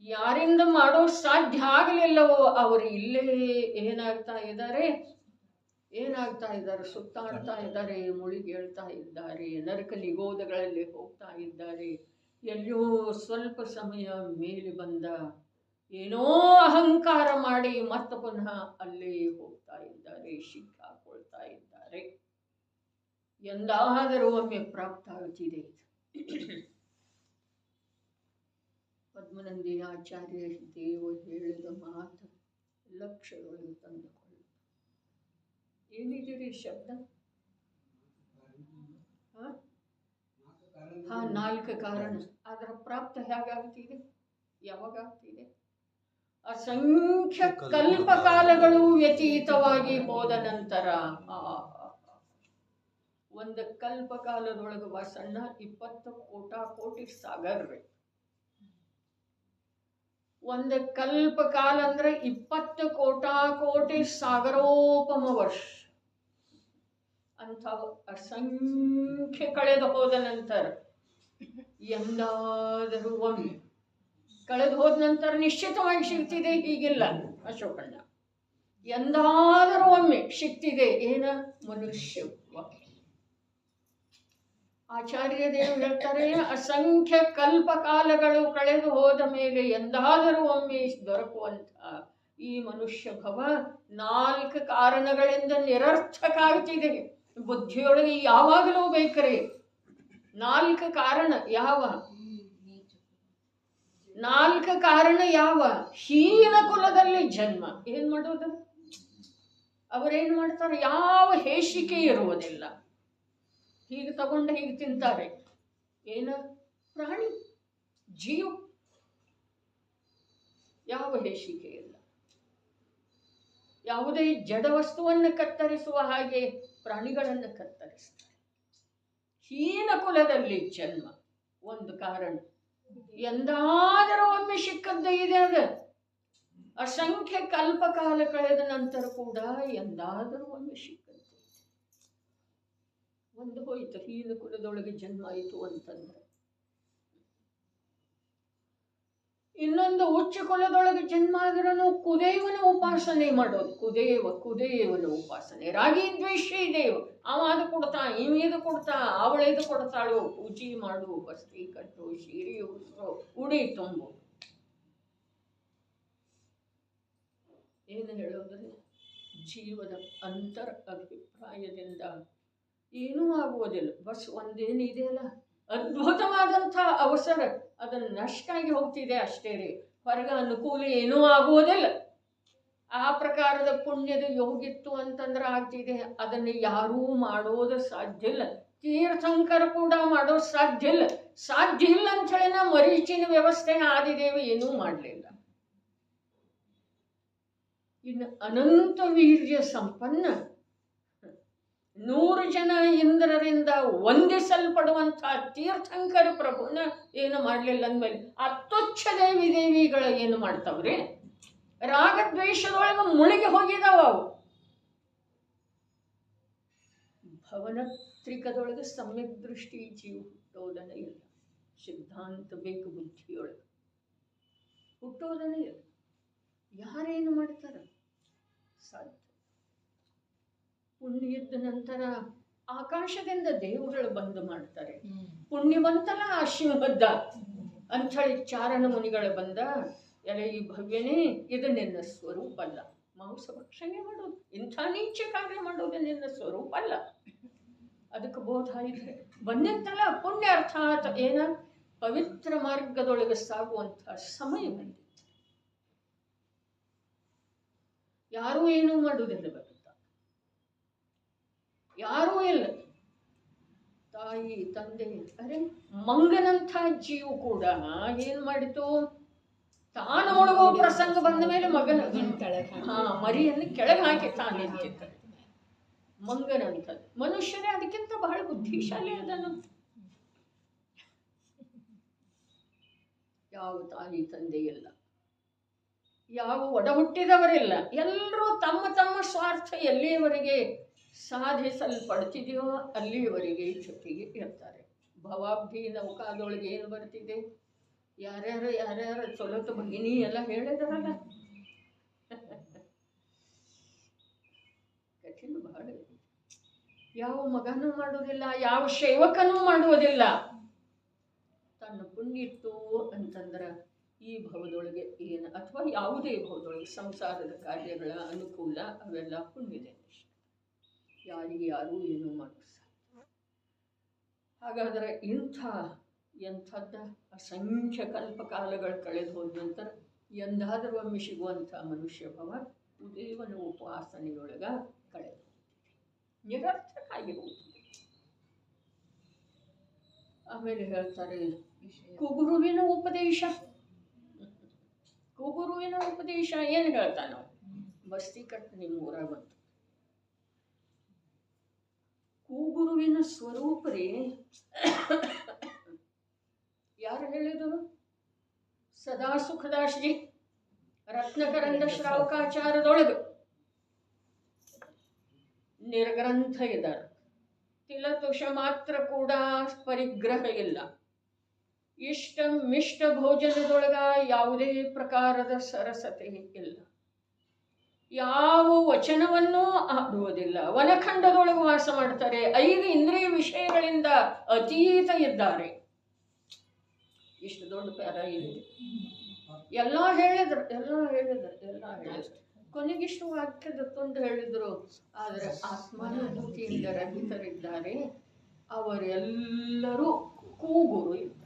ಯಾರಿಂದ ಮಾಡೋ ಸಾಧ್ಯ ಆಗಲಿಲ್ಲವೋ ಅವರು ಇಲ್ಲೇ ಏನಾಗ್ತಾ ಇದ್ದಾರೆ, ಸುತ್ತಾಡ್ತಾ ಇದ್ದಾರೆ, ಮುಳುಗೇಳ್ತಾ ಇದ್ದಾರೆ, ನರಕ ನಿಗೋಧಗಳಲ್ಲಿ ಹೋಗ್ತಾ ಇದ್ದಾರೆ. ಎಲ್ಲಿಯೋ ಸ್ವಲ್ಪ ಸಮಯ ಮೇಲೆ ಬಂದ ಏನೋ ಅಹಂಕಾರ ಮಾಡಿ ಮತ್ತೆ ಪುನಃ ಅಲ್ಲೇ ಹೋಗ್ತಾ ಇದ್ದಾರೆ, ಸಿಕ್ಕಾಕೊಳ್ತಾ ಇದ್ದಾರೆ. ಎಂದಾದರೂ ಒಮ್ಮೆ ಪ್ರಾಪ್ತ ಆಗುತ್ತಿದೆ. ಪದ್ಮನಂದಿ ಆಚಾರ್ಯ ದೇವ ಹೇಳಿದ ಮಾತು ಲಕ್ಷಗಳು ತಂದುಕೊಳ್ಳು. ಏನಿದ್ದೀರಿ ಶಬ್ದ? ಹಾ, 4 ಕಾರಣ. ಅದರ ಪ್ರಾಪ್ತ ಹೇಗಾಗ್ತಿದೆ? ಯಾವಾಗ ಆಗ್ತಿದೆ? ಅಸಂಖ್ಯ ಕಲ್ಪಕಾಲಗಳು ವ್ಯತೀತವಾಗಿ ಹೋದ ನಂತರ, ಒಂದು ಕಲ್ಪಕಾಲದೊಳಗೆ ವಾಸಣ್ಣ 20 ಕೋಟಿ ಸಾಗರ್ ರೀ. ಒಂದು ಕಲ್ಪಕಾಲ ಅಂದ್ರೆ 20 ಕೋಟಿ ಸಾಗರೋಪಮ ವರ್ಷ. ಅಂಥ ಅಸಂಖ್ಯ ಕಳೆದು ಹೋದ ನಂತರ ಎಂದಾದರೂ ಒಮ್ಮೆ, ಕಳೆದು ಹೋದ ನಂತರ ನಿಶ್ಚಿತವಾಗಿ ಸಿಗ್ತಿದೆ, ಹೀಗಿಲ್ಲ ಅಶೋಕಣ್ಣ. ಎಂದಾದರೂ ಒಮ್ಮೆ ಸಿಗ್ತಿದೆ. ಏನ? ಮನುಷ್ಯತ್ವ. ಆಚಾರ್ಯ ದೇವರು ಹೇಳ್ತಾರೆ, ಅಸಂಖ್ಯ ಕಲ್ಪಕಾಲಗಳು ಕಳೆದು ಹೋದ ಮೇಲೆ ಎಂದಾದರೂ ಒಮ್ಮೆ ದೊರಕುವಂಥ ಈ ಮನುಷ್ಯ ಭವ 4 ಕಾರಣಗಳಿಂದ ನಿರರ್ಥಕ ಆಗ್ತಿದೆ. ಬುದ್ಧಿಯೊಳಗೆ ಯಾವಾಗಲೂ ಬೇಕರೆ 4 ಕಾರಣ. ಯಾವ 4 ಕಾರಣ? ಯಾವ? ಹೀನ ಕುಲದಲ್ಲಿ ಜನ್ಮ. ಏನ್ ಮಾಡೋದು? ಅವರೇನ್ ಮಾಡ್ತಾರೆ? ಯಾವ ಹೇಸಿಕೆ ಇರುವುದಿಲ್ಲ. ಹೀಗೆ ತಗೊಂಡು ಹೀಗೆ ತಿಂತಾರೆ. ಏನ? ಪ್ರಾಣಿ, ಜೀವ. ಯಾವ ಹೇಸಿಕೆ ಇಲ್ಲ. ಯಾವುದೇ ಜಡ ವಸ್ತುವನ್ನು ಕತ್ತರಿಸುವ ಹಾಗೆ ಪ್ರಾಣಿಗಳನ್ನು ಕತ್ತರಿಸ್ತಾರೆ. ಹೀನ ಕುಲದಲ್ಲಿ ಜನ್ಮ ಒಂದು ಕಾರಣ. ಎಂದಾದರೂ ಒಮ್ಮೆ ಸಿಕ್ಕದ್ದೇ ಇದೆ. ಅದು ಅಸಂಖ್ಯ ಕಲ್ಪಕಾಲ ಕಳೆದ ನಂತರ ಕೂಡ ಎಂದಾದರೂ ಒಮ್ಮೆ ಸಿಕ್ಕದ್ದೇ. ಒಂದು ಹೋಯಿತು, ಹೀನ ಕುಲದೊಳಗೆ ಜನ್ಮ ಆಯಿತು ಅಂತಂದ್ರೆ. ಇನ್ನೊಂದು ಉಚ್ಚ ಕುಲದೊಳಗೆ ಜನ್ಮ ಆದ್ರೂ ಕುದೇವನ ಉಪಾಸನೆ ಮಾಡೋದು. ಕುದೇವನ ಉಪಾಸನೆ. ರಾಗಿ ದ್ವೇಷ ದೇವ, ಅವ ಅದು ಕೊಡ್ತಾ, ಇದು ಕೊಡ್ತಾ, ಅವಳಿದು ಕೊಡ್ತಾಳು. ಪೂಜೆ ಮಾಡು, ಬಸ್ತಿ ಕಟ್ಟು, ಸೀರೆ ಉಡಿಸೋ, ಉಡಿ ತುಂಬು. ಏನು ಹೇಳೋದ್ರೆ ಜೀವದ ಅಂತರ ಅಭಿಪ್ರಾಯದಿಂದ ಏನೂ ಆಗುವುದಿಲ್ಲ. ಬಸ್ ಒಂದೇನಿದೆಯಲ್ಲ, ಅದ್ಭುತವಾದಂಥ ಅವಸರ, ಅದನ್ನು ನಷ್ಟ ಆಗಿ ಹೋಗ್ತಿದೆ ಅಷ್ಟೇ ರೀ. ಹೊರಗೆ ಅನುಕೂಲ ಏನೂ ಆಗುವುದಿಲ್ಲ. ಆ ಪ್ರಕಾರದ ಪುಣ್ಯದ ಯೋಗಿತ್ತು ಅಂತಂದ್ರೆ ಆಗ್ತಿದೆ. ಅದನ್ನು ಯಾರೂ ಮಾಡೋದು ಸಾಧ್ಯ ಇಲ್ಲ. ತೀರ್ಥಂಕರ ಕೂಡ ಮಾಡೋದು ಸಾಧ್ಯ ಇಲ್ಲ. ಸಾಧ್ಯ ಇಲ್ಲ ಅಂಥೇಳಿ ನಾ ಮರೀಚಿನ ವ್ಯವಸ್ಥೆ ಆದಿದೇವಿ ಏನೂ ಮಾಡಲಿಲ್ಲ. ಇನ್ನು ಅನಂತ ವೀರ್ಯ ಸಂಪನ್ನ 100 ಜನ ಇಂದ್ರರಿಂದ ವಂದಿಸಲ್ಪಡುವಂಥ ತೀರ್ಥಂಕರ ಪ್ರಭುನ ಏನು ಮಾಡಲಿಲ್ಲ ಅಂದಮೇಲೆ ಆ ತುಚ್ಛ ದೇವಿಗಳ ಏನು ಮಾಡ್ತಾವ್ರಿ? ರಾಗದ್ವೇಷದೊಳಗೆ ಮುಳುಗಿ ಹೋಗಿದಾವ ಅವು. ಭವನತ್ರಿಕದೊಳಗೆ ಸಮ್ಯಕ್ ದೃಷ್ಟಿ ಜೀವ ಹುಟ್ಟೋದನೇ ಇಲ್ಲ. ಸಿದ್ಧಾಂತ ಬೇಕು ಬುದ್ಧಿಯೊಳಗೆ, ಹುಟ್ಟೋದನೇ ಇಲ್ಲ. ಯಾರೇನು ಮಾಡ್ತಾರ? ಸಾಧ್ಯ. ಪುಣ್ಯ ಇದ್ದ ನಂತರ ಆಕಾಶದಿಂದ ದೇವರುಗಳು ಬಂದು ಮಾಡ್ತಾರೆ. ಪುಣ್ಯವಂತನ ಆಶೀರ್ವಾದ ಅಂಥೇಳಿ ಚಾರಣ ಮುನಿಗಳು ಬಂದ, ಎಲ್ಲ ಈ ಭವ್ಯನೇ ಇದು ನಿನ್ನ ಸ್ವರೂಪ ಅಲ್ಲ. ಮಾಂಸ ಭಕ್ಷಣೆ ಮಾಡೋದು, ಇಂಥ ನೀಚ ಕಾರ್ಯ ಮಾಡೋದು ನಿನ್ನ ಸ್ವರೂಪ ಅಲ್ಲ. ಅದಕ್ಕೆ ಬೋಧ ಇದೆ. ಬಂದಿತ್ತಲ್ಲ ಪುಣ್ಯ, ಅರ್ಥಾತ್ ಏನ ಪವಿತ್ರ ಮಾರ್ಗದೊಳಗೆ ಸಾಗುವಂಥ ಸಮಯ ಬಂದಿತ್ತು. ಯಾರೂ ಏನೂ ಮಾಡುವುದಿಲ್ಲ, ಬರುತ್ತ ಯಾರೂ ಇಲ್ಲ. ತಾಯಿ ತಂದೆ, ಅರೆ ಮಂಗನಂಥ ಜೀವ ಕೂಡ ಏನ್ ಮಾಡಿತು? ತಾನು ಮುಳುಗೋ ಪ್ರಸಂಗ ಬಂದ ಮೇಲೆ ಮಗನ ಮರಿಯನ್ನು ಕೆಳಗೆ ಹಾಕಿ ತಾನು ನಿಂತಿದ್ದ. ಮಂಗನಂಥದ್ದು. ಮನುಷ್ಯರೇ ಅದಕ್ಕಿಂತ ಬಹಳ ಬುದ್ಧಿಶಾಲಿ ಅದನ್ನು. ಯಾವ ತಾಯಿ ತಂದೆ ಇಲ್ಲ, ಯಾವ ಒಡ ಹುಟ್ಟಿದವರಿಲ್ಲ. ಎಲ್ಲರೂ ತಮ್ಮ ತಮ್ಮ ಸ್ವಾರ್ಥ ಎಲ್ಲಿಯವರೆಗೆ ಸಾಧಿಸಲ್ಪಡ್ತಿದೆಯೋ ಅಲ್ಲಿಯವರೆಗೆ ಜೊತೆಗೆ ಇರ್ತಾರೆ. ಭವಾಬ್ಧಿ ನೌಕಾದೊಳಗೆ ಏನು ಬರ್ತಿದೆ? ಯಾರ್ಯಾರು ಚೊಲೋತ ಭಗಿನಿ ಎಲ್ಲ ಹೇಳಿದಾರಲ್ಲ. ಕಠಿಣ ಬಹಳ. ಯಾವ ಮಗನೂ ಮಾಡುವುದಿಲ್ಲ, ಯಾವ ಸೇವಕನೂ ಮಾಡುವುದಿಲ್ಲ. ತನ್ನ ಪುಣ್ಯ ಇತ್ತು ಅಂತಂದ್ರೆ ಈ ಭವದೊಳಗೆ ಏನು, ಅಥವಾ ಯಾವುದೇ ಭವದೊಳಗೆ ಸಂಸಾರದ ಕಾರ್ಯಗಳ ಅನುಕೂಲ ಅವೆಲ್ಲ ಪುಣ್ಯದೆ. ಯಾರಿಗೆ ಯಾರೂ ಏನೂ ಮಾಡೋದು. ಹಾಗಾದರೆ ಎಂಥದ್ದ ಅಸಂಖ್ಯ ಕಲ್ಪಕಾಲಗಳು ಕಳೆದು ಹೋದ ನಂತರ ಎಂದಾದರೂ ಒಮ್ಮೆ ಸಿಗುವಂಥ ಮನುಷ್ಯ ಭವ ಉದೇವನ ಉಪಾಸನೆಯೊಳಗ ಕಳೆದು ನಿರರ್ಥಕ ಆಗಿ ಹೋಗ್ತದೆ. ಆಮೇಲೆ ಹೇಳ್ತಾರೆ ಕುಗುರುವಿನ ಉಪದೇಶ. ಕುಗುರುವಿನ ಉಪದೇಶ ಏನು ಹೇಳ್ತಾನ? ಬಸ್ತಿ ಕಟ್ಟು ನಿಮ್ಮ ಊರಾಗ ಬಂತು. ಕೂಗುರುವಿನ ಸ್ವರೂಪರೇ ಯಾರು ಹೇಳಿದರು? ಸದಾ ಸುಖದಾಶ್ರೀ ರತ್ನಕರಂದ ಶ್ರಾವಕಾಚಾರದೊಳಗೆ ನಿರ್ಗ್ರಂಥ ಇದ್ದಾರೆ. ತಿಲತುಷ ಮಾತ್ರ ಕೂಡ ಪರಿಗ್ರಹ ಇಲ್ಲ. ಇಷ್ಟ ಮಿಷ್ಟ ಭೋಜನದೊಳಗ ಯಾವುದೇ ಪ್ರಕಾರದ ಸರಸತೆ ಇಲ್ಲ. ಯಾವ ವಚನವನ್ನೂ ಆಡುವುದಿಲ್ಲ. ವನಖಂಡದೊಳಗೆ ವಾಸ ಮಾಡ್ತಾರೆ. 5 ಇಂದ್ರಿಯ ವಿಷಯಗಳಿಂದ ಅತೀತ ಇದ್ದಾರೆ. ಇಷ್ಟು ದೊಡ್ಡ ಪ್ಯಾರ ಇದೆ. ಎಲ್ಲ ಹೇಳಿದ್ರು. ಕೊನೆಗಿಷ್ಟು ವಾಕ್ಯದ ತಂದು ಹೇಳಿದ್ರು. ಆದರೆ ಆತ್ಮಾನುಭೂತಿಯಿಂದ ರಹಿತರಿದ್ದಾರೆ. ಅವರೆಲ್ಲರೂ ಕೂಗುರು ಇದ್ದಾರೆ.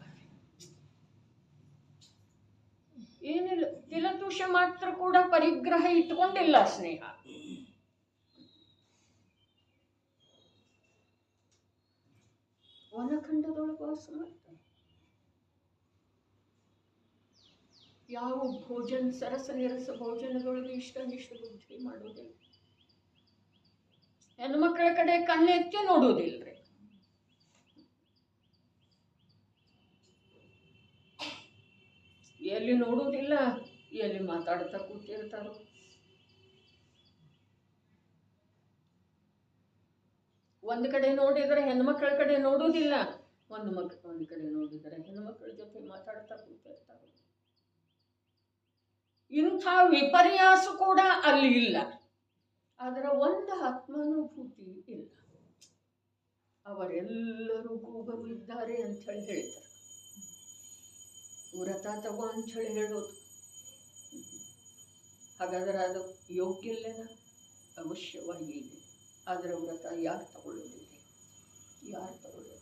ಏನಿಲ್ಲ, ತಿಲತುಷ ಮಾತ್ರ ಕೂಡ ಪರಿಗ್ರಹ ಇಟ್ಕೊಂಡಿಲ್ಲ. ಸ್ನೇಹ ವನಖಂಡದೊಳಗೆ ವಾಸ ಮಾಡ್ತಾರೆ. ಯಾವ ಭೋಜನ ಸರಸ ನಿರಸ ಭೋಜನದೊಳಗೆ ಇಷ್ಟ ಬುದ್ಧಿ ಮಾಡೋದಿಲ್ಲ. ಹೆಣ್ಮಕ್ಳ ಕಡೆ ಕಣ್ಣೆತ್ತಿ ನೋಡುವುದಿಲ್ರಿ. ಎಲ್ಲಿ ನೋಡುವುದಿಲ್ಲ, ಎಲ್ಲಿ ಮಾತಾಡ್ತಾ ಕೂತಿರ್ತಾರೋ. ಒಂದು ಕಡೆ ನೋಡಿದರೆ ಹೆಣ್ಮಕ್ಳ ಕಡೆ ನೋಡುವುದಿಲ್ಲ, ಒಂದು ಕಡೆ ನೋಡಿದರೆ ಹೆಣ್ಮಕ್ಳ ಜೊತೆ ಮಾತಾಡ್ತಾ ಕೂತಿರ್ತಾರೆ. ಇಂಥ ವಿಪರ್ಯಾಸ ಕೂಡ ಅಲ್ಲಿ ಇಲ್ಲ. ಅದರ ಒಂದು ಆತ್ಮಾನುಭೂತಿ ಇಲ್ಲ. ಅವರೆಲ್ಲರೂ ಕೂಗರು ಇದ್ದಾರೆ ಅಂಥೇಳಿ ಹೇಳ್ತಾರೆ. ವ್ರತ ತಗೋ ಅಂಥೇಳಿ ಹೇಳೋದು. ಹಾಗಾದ್ರೆ ಅದು ಯೋಗ್ಯ ಇಲ್ಲೇನ? ಅವಶ್ಯವಾಗಿ ಇದೆ. ಅದರ ವ್ರತ ಯಾರು ತಗೊಳ್ಳೋದಿದೆ? ಯಾರು ತಗೊಳ್ಳೋದು?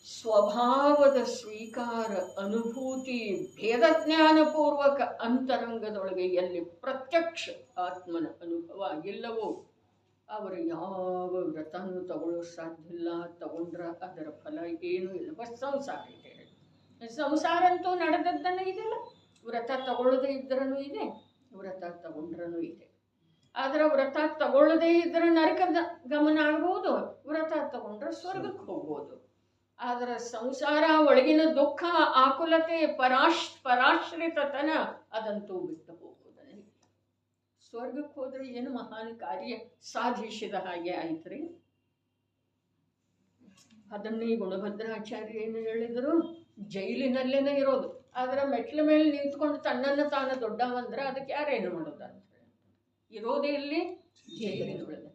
ಸ್ವಭಾವದ ಸ್ವೀಕಾರ, ಅನುಭೂತಿ, ಭೇದಜ್ಞಾನಪೂರ್ವಕ ಅಂತರಂಗದೊಳಗೆ ಎಲ್ಲಿ ಪ್ರತ್ಯಕ್ಷ ಆತ್ಮನ ಅನುಭವ ಆಗಿಲ್ಲವೋ ಅವರು ಯಾವ ವ್ರತನೂ ತಗೊಳ್ಳೋ ಸಾಧ್ಯ ಇಲ್ಲ. ತಗೊಂಡ್ರ ಅದರ ಫಲ ಏನೂ ಇಲ್ಲ. ಬಸ್ ಸಂಸಾರ ಇದೆ. ಸಂಸಾರ ಅಂತೂ ನಡೆದದ್ದನ್ನು ಇದೆಲ್ಲ. ವ್ರತ ತಗೊಳ್ಳದೇ ಇದ್ರೂ ಇದೆ, ವ್ರತ ತಗೊಂಡ್ರೂ ಇದೆ. ಆದರೆ ವ್ರತ ತಗೊಳ್ಳದೇ ಇದ್ರೆ ನರಕದ ಗಮನ ಆಗ್ಬೋದು, ವ್ರತ ತಗೊಂಡ್ರೆ ಸ್ವರ್ಗಕ್ಕೆ ಹೋಗ್ಬೋದು. ಆದರೆ ಸಂಸಾರ, ಒಳಗಿನ ದುಃಖ, ಆಕುಲತೆ, ಪರಾಶ್ರಿತತನ ಅದಂತೂ ಬಿಟ್ಟು ಹೋಗೋದನ್ನ. ಸ್ವರ್ಗಕ್ಕೆ ಹೋದ್ರೆ ಏನು ಮಹಾನ್ ಕಾರ್ಯ ಸಾಧಿಸಿದ ಹಾಗೆ ಆಯ್ತ್ರಿ. ಅದನ್ನೇ ಗುಣಭದ್ರಾಚಾರ್ಯ ಏನು ಹೇಳಿದರು? ಜೈಲಿನಲ್ಲೇನೆ ಇರೋದು. ಆದರೆ ಮೆಟ್ಲ ಮೇಲೆ ನಿಂತ್ಕೊಂಡು ತನ್ನನ್ನು ತಾನು ದೊಡ್ಡವಂದ್ರೆ ಅದಕ್ಕೆ ಯಾರೇನು ಮಾಡೋದು ಅಂತ ಇರೋದೇ ಇಲ್ಲಿ ಜೈಲಿನೊಳಗೆ.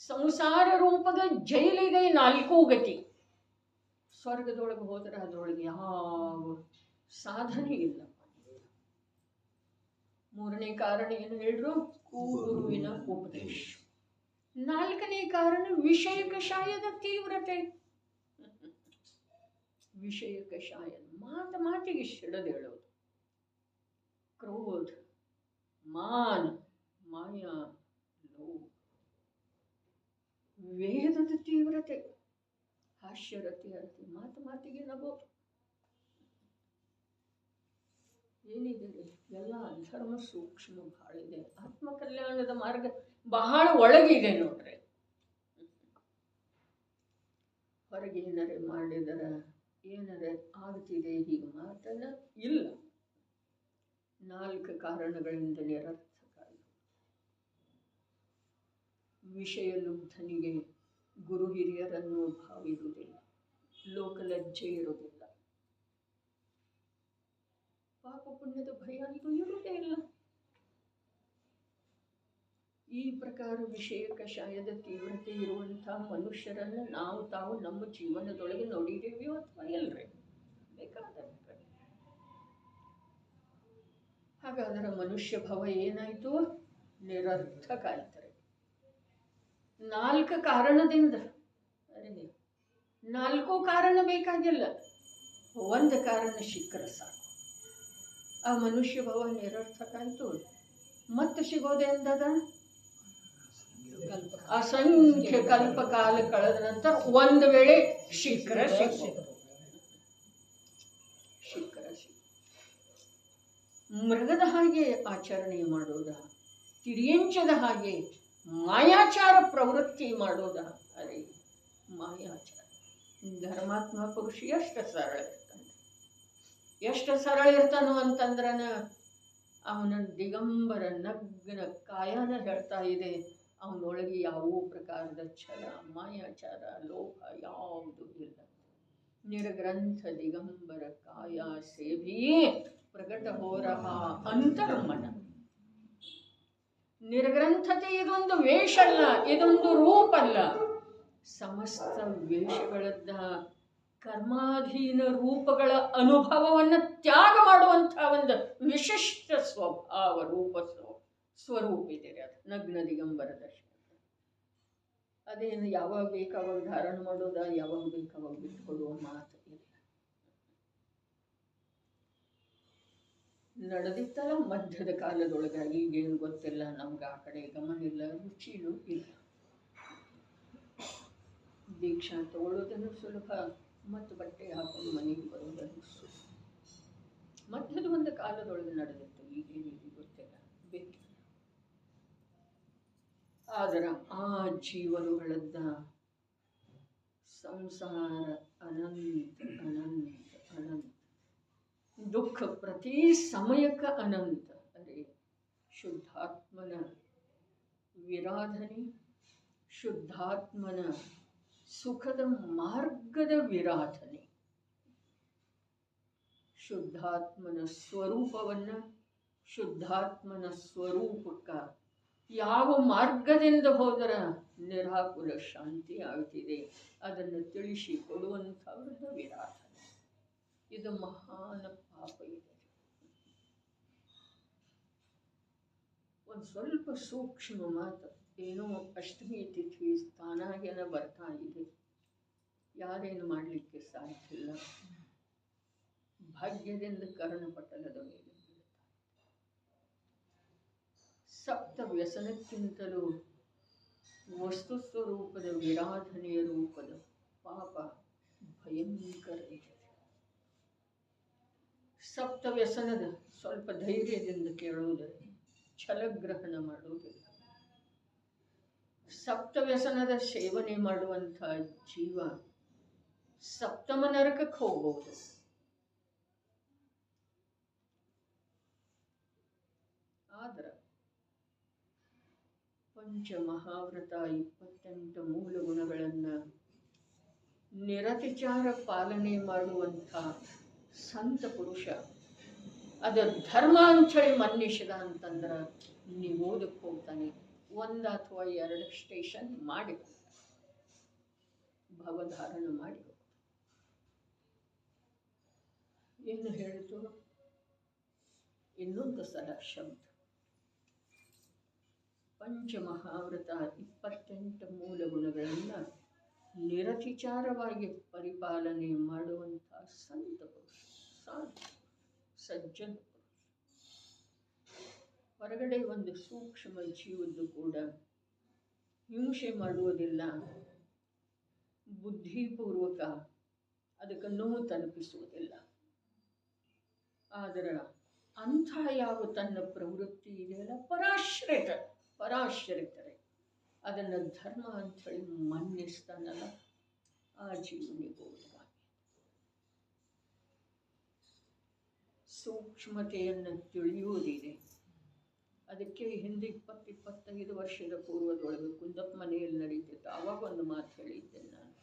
ಸಂಸಾರ ರೂಪದ ಜೈಲಿಗೆ 4 ಗತಿ. ಸ್ವರ್ಗದೊಳಗೆ ಹೋದರೆ ಅದರೊಳಗೆ ಯಾವ ಸಾಧನೆ ಇಲ್ಲ. 3ನೇ ಕಾರಣ ಏನು ಹೇಳಿದ್ರು? ಗುರುವಿನ ಉಪದೇಶ. 4ನೇ ಕಾರಣ ವಿಷಯ ಕಷಾಯದ ತೀವ್ರತೆ. ವಿಷಯ ಕಷಾಯ ಮಾತಿಗೆ ಸಿಡದೇಳೋದು. ಕ್ರೋಧ, ಮಾನ, ಮಾಯ, ಲೋಭ. ವೇದದ ತೀವ್ರತೆ, ಹಾಸ್ಯರತಿ ಅರ್ತಿ, ಮಾತಿಗೆ ನಗೋದು. ಏನಿದೆ ಎಲ್ಲ ಧರ್ಮ ಸೂಕ್ಷ್ಮ ಬಹಳ ಇದೆ. ಆತ್ಮಕಲ್ಯಾಣದ ಮಾರ್ಗ ಬಹಳ ಒಳಗಿದೆ ನೋಡ್ರಿ. ಹೊರಗೆ ಏನರೆ ಮಾಡಿದರ ಏನರೆ ಆಗ್ತಿದೆ ಹೀಗೆ ಮಾತನ್ನ ಇಲ್ಲ. 4 ಕಾರಣಗಳಿಂದ ನಿರರ್ಥಕ. ವಿಷಯ ಲುಬ್ಧನಿಗೆ ಗುರು ಹಿರಿಯರನ್ನು ಭಾವ ಇರುವುದಿಲ್ಲ, ಲೋಕಲಜ್ಜೆ ಇರುವುದಿಲ್ಲ, ಪಾಪ ಪುಣ್ಯದ ಭಯ ಅಂತೂ ಇರುವುದೇ ಇಲ್ಲ. ಈ ಪ್ರಕಾರ ವಿಷಯ ಕಷಾಯದ ತೀವ್ರತೆ ಇರುವಂತಹ ಮನುಷ್ಯರನ್ನು ತಾವು ನಮ್ಮ ಜೀವನದೊಳಗೆ ನೋಡಿದ್ದೇವೆಯೋ ಅಥವಾ ಇಲ್ಲರಿ? ಬೇಕಾದರೆ ಹಾಗಾದರೆ ಮನುಷ್ಯ ಭವ ಏನಾಯ್ತು? ನಿರರ್ಥಕ ಆಯ್ತಾರೆ. 4 ಕಾರಣದಿಂದ. ಅರೆ 4 ಕಾರಣ ಬೇಕಾಗಿಲ್ಲ, 1 ಕಾರಣ ಸಿಕ್ಕರೆ ಸಾಕು. ಆ ಮನುಷ್ಯ ಭವ ನಿರರ್ಥಕ ಆಯ್ತು. ಮತ್ತೆ ಸಿಗೋದೆ ಅಂದದ ಅಸಂಖ್ಯ ಕಲ್ಪ ಕಾಲ ಕಳೆದ ನಂತರ ಒಂದು ವೇಳೆ ಶೀಘ್ರ ಮೃಗದ ಹಾಗೆ ಆಚರಣೆ ಮಾಡೋದ, ತಿರಿಯಂಚದ ಹಾಗೆ ಮಾಯಾಚಾರ ಪ್ರವೃತ್ತಿ ಮಾಡೋದ. ಅರೆ ಮಾಯಾಚಾರ. ಧರ್ಮಾತ್ಮ ಪುರುಷ ಎಷ್ಟು ಸರಳ ಇರ್ತಾನೆ. ಎಷ್ಟು ಸರಳ ಇರ್ತಾನೋ ಅಂತಂದ್ರನ ಅವನ ದಿಗಂಬರ ನಗ್ನ ಕಾಯನ ಹೇಳ್ತಾ ಇದೆ. ಅವನೊಳಗೆ ಯಾವ ಪ್ರಕಾರದ ಛಲ, ಮಾಯಾಚಾರ, ಲೋಭ ಯಾವುದು ಇಲ್ಲ. ನಿರ್ಗ್ರಂಥ ದಿಗಂಬರ ಕಾಯ ಸೇವಿಯೇ ಪ್ರಕಟ ಹೋರಹ ಅಂತರ್ಮನ. ನಿರ್ಗ್ರಂಥತೆ ಇದೊಂದು ವೇಷ ಅಲ್ಲ, ಇದೊಂದು ರೂಪ ಅಲ್ಲ. ಸಮಸ್ತ ವೇಷಗಳನ್ನ ಕರ್ಮಾಧೀನ ರೂಪಗಳ ಅನುಭವವನ್ನು ತ್ಯಾಗ ಮಾಡುವಂತಹ ಒಂದು ವಿಶಿಷ್ಟ ಸ್ವಭಾವ ರೂಪ ಸ್ವರೂಪ ಇದೆ. ಅದು ನಗ್ನ ದಿಗಂಬರ ದರ್ಶನ. ಅದೇನು ಯಾವಾಗ ಬೇಕಾವಾಗ ಧಾರಣ ಮಾಡೋದ, ಯಾವಾಗ ಬೇಕಾವಾಗ ಬಿಟ್ಕೊಡುವ ಮಾತು ಇಲ್ಲ. ನಡೆದಿತ್ತಲ್ಲ ಮಧ್ಯದ ಕಾಲದೊಳಗೆ, ಈಗೇನು ಗೊತ್ತಿಲ್ಲ ನಮ್ಗೆ. ಆ ಕಡೆ ಗಮನ ಇಲ್ಲ, ರುಚಿನೂ ಇಲ್ಲ. ದೀಕ್ಷಾ ತಗೊಳ್ಳೋದನ್ನು ಸುಲಭ, ಮತ್ತು ಬಟ್ಟೆ ಹಾಕೊಂಡು ಮನೆಗೆ ಬರೋದನ್ನು ಸುಲಭ. ಮಧ್ಯದ ಒಂದು ಕಾಲದೊಳಗೆ ನಡೆದಿತ್ತು, ಈಗೇನು ಗೊತ್ತಿಲ್ಲ, ಬೇಕು. ಆದರೆ ಆ ಜೀವನಗಳನ್ನ ಸಂಸಾರ ಅನಂತ ಅನಂತ ಅನಂತ, ದುಃಖ ಪ್ರತಿ ಸಮಯಕ್ಕೆ ಅನಂತ. ಅರೆ ಶುದ್ಧಾತ್ಮನ ವಿರಾಧನೆ, ಶುದ್ಧಾತ್ಮನ ಸುಖದ ಮಾರ್ಗದ ವಿರಾಧನೆ, ಶುದ್ಧಾತ್ಮನ ಸ್ವರೂಪವನ್ನು, ಶುದ್ಧಾತ್ಮನ ಸ್ವರೂಪಕ್ಕೆ ಯಾವ ಮಾರ್ಗದಿಂದ ಹೋದರ ನಿರಾಕುಲ ಶಾಂತಿ ಆಗ್ತಿದೆ ಅದನ್ನು ತಿಳಿಸಿ ಕೊಡುವಂಥವ್ರದ್ದು ವಿರಾಟ್. ಇದು ಮಹಾನ್ ಪಾಪ ಇದೆ. ಒಂದು ಸ್ವಲ್ಪ ಸೂಕ್ಷ್ಮ ಮಾತು, ಏನೋ ಅಷ್ಟಮಿ ತಿಥಿ ತಾನಾಗೇನ ಬರ್ತಾ ಇದೆ, ಯಾರೇನು ಮಾಡಲಿಕ್ಕೆ ಸಾಧ್ಯ ಇಲ್ಲ. ಭಾಗ್ಯದಿಂದ ಕರ್ಣಪಟಲದ ಮೇಲೆ ಸಪ್ತ ವ್ಯಸನಕ್ಕಿಂತಲೂ ವಸ್ತು ಸ್ವರೂಪದ ವಿರಾಧನೆಯ ರೂಪದ ಪಾಪ ಭಯಂಕರ ಇದೆ. ಸಪ್ತ ವ್ಯಸನದ ಸ್ವಲ್ಪ ಧೈರ್ಯದಿಂದ ಕೇಳುವುದರೆ ಛಲಗ್ರಹಣ ಮಾಡುವುದಿಲ್ಲ. ಸಪ್ತ ವ್ಯಸನದ ಸೇವನೆ ಮಾಡುವಂಥ ಜೀವ ಸಪ್ತಮ ನರಕಕ್ಕೆ ಹೋಗಬಹುದು. ಆದ್ರೆ ಪಂಚಮಹಾವ್ರತ 28 ಮೂಲ ಗುಣಗಳನ್ನು ನಿರತಿಚಾರ ಪಾಲನೆ ಮಾಡುವಂಥ ಸಂತ ಪುರುಷ ಅದು ಧರ್ಮ ಅಂಥೇಳಿ ಮನ್ನಿಸಿದ ಅಂತಂದ್ರೆ ನೀವು ಓದಕ್ಕೆ ಹೋಗ್ತಾನೆ, 1 ಅಥವಾ 2 ಸ್ಟೇಷನ್ ಮಾಡಿ ಭವಧಾರಣ ಮಾಡಿ. ಏನು ಹೇಳಿತು? ಇನ್ನೊಂದು ಸಲ ಶಬ್ದ. ಪಂಚಮಹಾವ್ರತ 28 ಮೂಲ ಗುಣಗಳನ್ನು ನಿರತಿಚಾರವಾಗಿ ಪರಿಪಾಲನೆ ಮಾಡುವಂಥ ಸಂತ ಪುರುಷ, ಸಾಧು ಸಜ್ಜನ ಪುರುಷ. ಹೊರಗಡೆ ಒಂದು ಸೂಕ್ಷ್ಮ ಜೀವದ್ದು ಕೂಡ ಹಿಂಸೆ ಮಾಡುವುದಿಲ್ಲ, ಬುದ್ಧಿಪೂರ್ವಕ ಅದಕ್ಕೆ ನೋವು ತಲುಪಿಸುವುದಿಲ್ಲ. ಆದರೆ ಅಂಥ ಯಾವ ತನ್ನ ಪ್ರವೃತ್ತಿ ಇದೆಯಲ್ಲ, ಪರಾಶ್ರಿತರೆ ಅದನ್ನು ಧರ್ಮ ಅಂಥೇಳಿ ಮನ್ನಿಸ್ತಾನಲ್ಲ, ಆ ಜೀವನಿಗೂ ಸೂಕ್ಷ್ಮತೆಯನ್ನು ತಿಳಿಯುವುದಿದೆ. ಅದಕ್ಕೆ ಹಿಂದೆ 20-25 ವರ್ಷದ ಪೂರ್ವದೊಳಗೆ ಕುಂದಪ್ಪ ಮನೆಯಲ್ಲಿ ನಡೀತಿತ್ತು. ಆವಾಗ ಒಂದು ಮಾತು ಹೇಳಿದ್ದೇನೆ ನಾನು,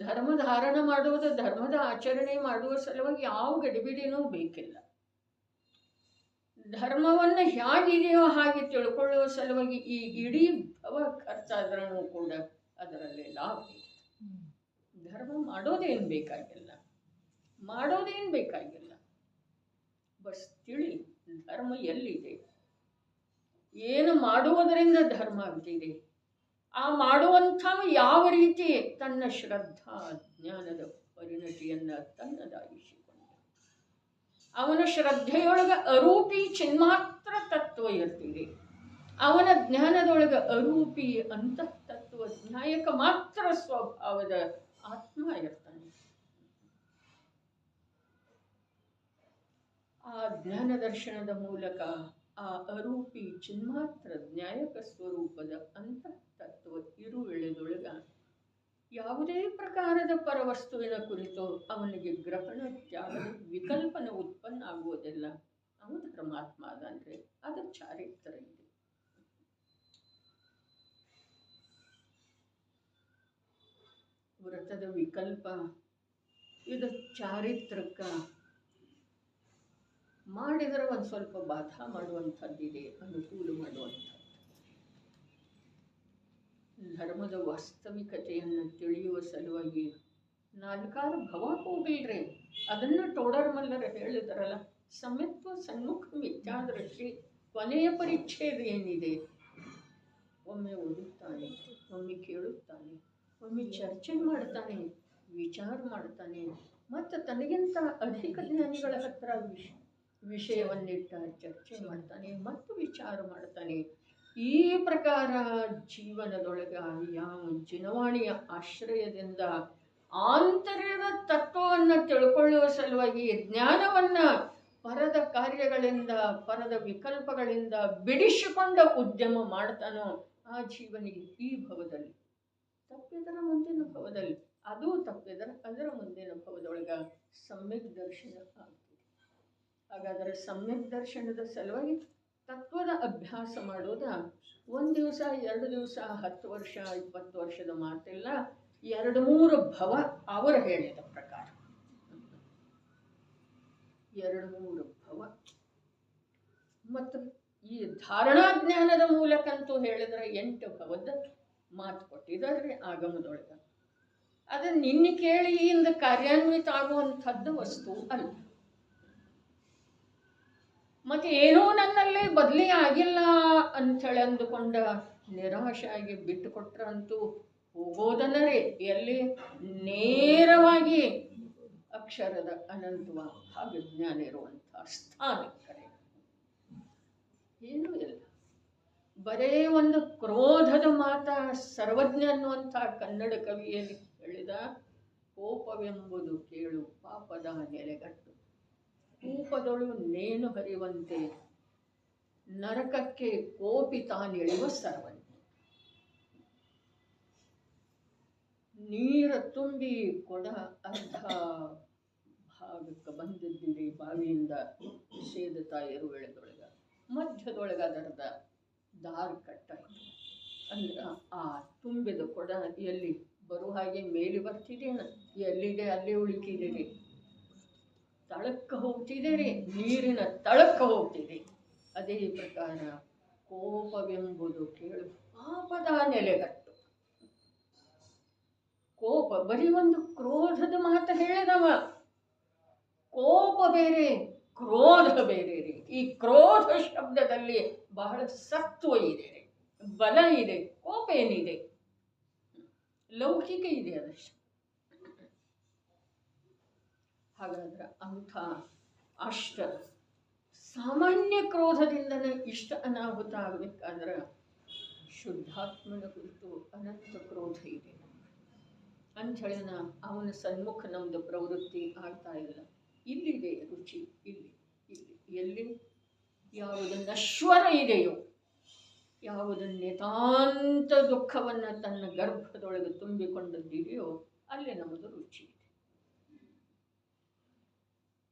ಧರ್ಮ ಧಾರಣ ಮಾಡುವುದು, ಧರ್ಮದ ಆಚರಣೆ ಮಾಡುವ ಸಲುವಾಗಿ ಯಾವ ಗಡಿಬಿಡಿನೂ ಬೇಕಿಲ್ಲ. ಧರ್ಮವನ್ನು ಹೇಗಿದೆಯೋ ಹಾಗೆ ತಿಳ್ಕೊಳ್ಳುವ ಸಲುವಾಗಿ ಈ ಇಡೀ ಭವ ಖರ್ಚಾದ್ರೂ ಕೂಡ ಅದರಲ್ಲಿ ಲಾಭ ಇದೆ. ಧರ್ಮ ಮಾಡೋದೇನು ಬೇಕಾಗಿಲ್ಲ, ಬಸ್ ತಿಳಿ ಧರ್ಮ ಎಲ್ಲಿದೆ, ಏನು ಮಾಡುವುದರಿಂದ ಧರ್ಮ ಆಗ್ತಿದೆ, ಆ ಮಾಡುವಂಥವ ಯಾವ ರೀತಿ ತನ್ನ ಶ್ರದ್ಧಾ ಜ್ಞಾನದ ಪರಿಣತಿಯನ್ನು ತನ್ನದಾಗಿಸಿಕೊಂಡ. ಅವನ ಶ್ರದ್ಧೆಯೊಳಗೆ ಅರೂಪಿ ಚಿನ್ಮಾತ್ರ ತತ್ವ ಇರ್ತಿದೆ, ಅವನ ಜ್ಞಾನದೊಳಗೆ ಅರೂಪಿ ಅಂತಃತತ್ವ ಜ್ಞಾಯಕ ಮಾತ್ರ ಸ್ವಭಾವದ ಆತ್ಮ ಇರ್ತಾನೆ. ಆ ಜ್ಞಾನ ದರ್ಶನದ ಮೂಲಕ ಆ ಅರೂಪಿ ಚಿನ್ಮಾತ್ರ ಜ್ಞಾಯಕ ಸ್ವರೂಪದ ಅಂತಃತತ್ವ ಇರುವೆಳೆದೊಳಗ ಯಾವುದೇ ಪ್ರಕಾರದ ಪರವಸ್ತುವಿನ ಕುರಿತು ಅವನಿಗೆ ಗ್ರಹಣ ತ್ಯಾಗದ ವಿಕಲ್ಪನೆ ಉತ್ಪನ್ನ ಆಗುವುದಿಲ್ಲ. ಅವನು ಪರಮಾತ್ಮ ಅದಂದ್ರೆ ಅದು ಚಾರಿತ್ರ ಇದೆ. ವ್ರತದ ವಿಕಲ್ಪ ಇದು ಚಾರಿತ್ರಕ್ಕ ಮಾಡಿದರೆ ಒಂದು ಸ್ವಲ್ಪ ಬಾಧಾ ಮಾಡುವಂಥದ್ದಿದೆ, ಅನುಕೂಲ ಮಾಡುವಂಥದ್ದು. ಧರ್ಮದ ವಾಸ್ತವಿಕತೆಯನ್ನು ತಿಳಿಯುವ ಸಲುವಾಗಿ 4 ಭವ ಹೋಗಿಲ್ರಿ. ಅದನ್ನು ಟೋಡರ್ ಮಲ್ಲರ ಹೇಳಿದಾರಲ್ಲ, ಸಮ್ಯತ್ವ ಸನ್ಮುಖ ಮಿಥ್ಯಾದೃಷ್ಟಿ. ಕೊನೆಯ ಪರಿಚ್ಛೇದ ಏನಿದೆ, ಒಮ್ಮೆ ಓದುತ್ತಾನೆ, ಒಮ್ಮೆ ಕೇಳುತ್ತಾನೆ, ಒಮ್ಮೆ ಚರ್ಚೆ ಮಾಡ್ತಾನೆ, ವಿಚಾರ ಮಾಡ್ತಾನೆ, ಮತ್ತು ತನಗಿಂತ ಅಧಿಕ ಜ್ಞಾನಿಗಳ ಹತ್ರ ವಿಷಯವನ್ನಿಟ್ಟ ಚರ್ಚೆ ಮಾಡ್ತಾನೆ ಮತ್ತು ವಿಚಾರ ಮಾಡ್ತಾನೆ. ಈ ಪ್ರಕಾರ ಜೀವನದೊಳಗೆ ಯಾವ ಜಿನವಾಣಿಯ ಆಶ್ರಯದಿಂದ ಆಂತರ್ಯದ ತತ್ವವನ್ನು ತಿಳ್ಕೊಳ್ಳುವ ಸಲುವಾಗಿ ಜ್ಞಾನವನ್ನು ಪರದ ಕಾರ್ಯಗಳಿಂದ, ಪರದ ವಿಕಲ್ಪಗಳಿಂದ ಬಿಡಿಸಿಕೊಂಡ ಉದ್ಯಮ ಮಾಡ್ತಾನೋ ಆ ಜೀವನಿಗೆ ಈ ಭವದಲ್ಲಿ ತಪ್ಪಿದರ ಮುಂದಿನ ಭವದಲ್ಲಿ, ಅದು ತಪ್ಪಿದರೆ ಅದರ ಮುಂದಿನ ಭವದೊಳಗೆ ಸಮ್ಯಕ್ ದರ್ಶನ ಆಗ್ತದೆ. ಹಾಗಾದರೆ ಸಮ್ಯಕ್ ದರ್ಶನದ ಸಲುವಾಗಿ ತತ್ವದ ಅಭ್ಯಾಸ ಮಾಡೋದ 1 ದಿವಸ 2 ದಿವಸ 10 ವರ್ಷ 20 ವರ್ಷದ ಮಾತಿಲ್ಲ. 2-3 ಭವ ಅವರು ಹೇಳಿದ ಪ್ರಕಾರ 2-3 ಭವ. ಮತ್ತು ಈ ಧಾರಣಾ ಜ್ಞಾನದ ಮೂಲಕಂತೂ ಹೇಳಿದ್ರೆ 8 ಭವದ ಮಾತು ಕೊಟ್ಟಿದ್ದಾರೆ ಆಗಮದೊಳಗೆ. ಅದನ್ನು ನಿನ್ನೆ ಕೇಳಿ ಇಂದ ಕಾರ್ಯಾನ್ವಿತ ಆಗುವಂಥದ್ದು ವಸ್ತು ಅಲ್ಲ. ಮತ್ತೆ ಏನೋ ನನ್ನಲ್ಲಿ ಬದಲಿ ಆಗಿಲ್ಲ ಅಂಥೇಳಿ ಅಂದುಕೊಂಡ ನಿರಾಶೆ ಆಗಿ ಬಿಟ್ಟು ಕೊಟ್ರಂತೂ ಹೋಗೋದನ್ನರೇ ಎಲ್ಲಿ ನೇರವಾಗಿ ಅಕ್ಷರದ ಅನಂತವ ಹಾಗೆ ಜ್ಞಾನ ಇರುವಂಥ ಸ್ಥಾನಕ್ಕೆ ಕರೆ. ಏನೂ ಇಲ್ಲ, ಬರೇ ಒಂದು ಕ್ರೋಧದ ಮಾತ ಸರ್ವಜ್ಞ ಅನ್ನುವಂಥ ಕನ್ನಡ ಕವಿಯಲ್ಲಿ ಹೇಳಿದ, ಕೋಪವೆಂಬುದು ಕೇಳು ಪಾಪದ ನೆಲೆಗಟ್ಟು, ಕೂಪದೊಳು ನೇಣು ಹರಿಯುವಂತೆ ನರಕಕ್ಕೆ ಕೋಪಿ ತಾನಿಳಿಯುವ ಸರ್ವಜ್ಞ. ನೀರ ತುಂಬಿ ಕೊಡ ಅರ್ಧ ಭಾಗಕ್ಕೆ ಬಂದಿದ್ದೀರಿ ಬಾವಿಯಿಂದ ಸೇದುತ್ತಾ ಇರುವೆಳೆದೊಳಗ, ಮಧ್ಯದೊಳಗೆ ಅದರದ ದಾರ ಕಟ್ಟಾಯಿತು. ಅಂದ್ರೆ ಆ ತುಂಬಿದ ಕೊಡ ಎಲ್ಲಿ ಬರುವ ಹಾಗೆ ಮೇಲೆ ಬರ್ತಿದೇನ, ಎಲ್ಲಿದೆ ಅಲ್ಲಿ ಉಳುಕಿದ್ದೀರಿ, ತಳಕ್ಕೆ ಹೋಗ್ತಿದ್ದೀರಿ, ನೀರಿನ ತಳಕ್ಕೆ ಹೋಗ್ತಿದೆ. ಅದೇ ಪ್ರಕಾರ ಕೋಪವೆಂಬುದು ಕೇಳು ಪಾಪದ ನೆಲೆಗಟ್ಟು. ಕೋಪ ಬರೀ ಒಂದು ಕ್ರೋಧದ ಮಾತು ಹೇಳಿದವ. ಕೋಪ ಬೇರೆ, ಕ್ರೋಧ ಬೇರೆ ರೀ. ಈ ಕ್ರೋಧ ಶಬ್ದದಲ್ಲಿ ಬಹಳ ಸತ್ವ ಇದೆ, ಬಲ ಇದೆ. ಕೋಪ ಏನಿದೆ, ಲೌಕಿಕ ಇದೆ ಅದಷ್ಟು. ಹಾಗಾದ್ರೆ ಅಂಥ ಅಷ್ಟ ಸಾಮಾನ್ಯ ಕ್ರೋಧದಿಂದನೇ ಇಷ್ಟ ಅನಾಹುತ ಆಗಬೇಕಾದ್ರೆ ಶುದ್ಧಾತ್ಮನ ಕುರಿತು ಅನಂತ ಕ್ರೋಧ ಇದೆ ಅಂಥೇಳಿ ಅವನ ಸನ್ಮುಖ ನಮ್ಮದು ಪ್ರವೃತ್ತಿ ಆಗ್ತಾ ಇಲ್ಲ. ಇಲ್ಲಿದೆ ರುಚಿ, ಇಲ್ಲಿ ಇಲ್ಲಿ ಎಲ್ಲಿ ಯಾವುದು ನಶ್ವರ ಇದೆಯೋ, ಯಾವುದು ನಿತಾಂತ ದುಃಖವನ್ನು ತನ್ನ ಗರ್ಭದೊಳಗೆ ತುಂಬಿಕೊಂಡದ್ದಿದೆಯೋ ಅಲ್ಲಿ ನಮ್ಮದು ರುಚಿ ಇದೆ.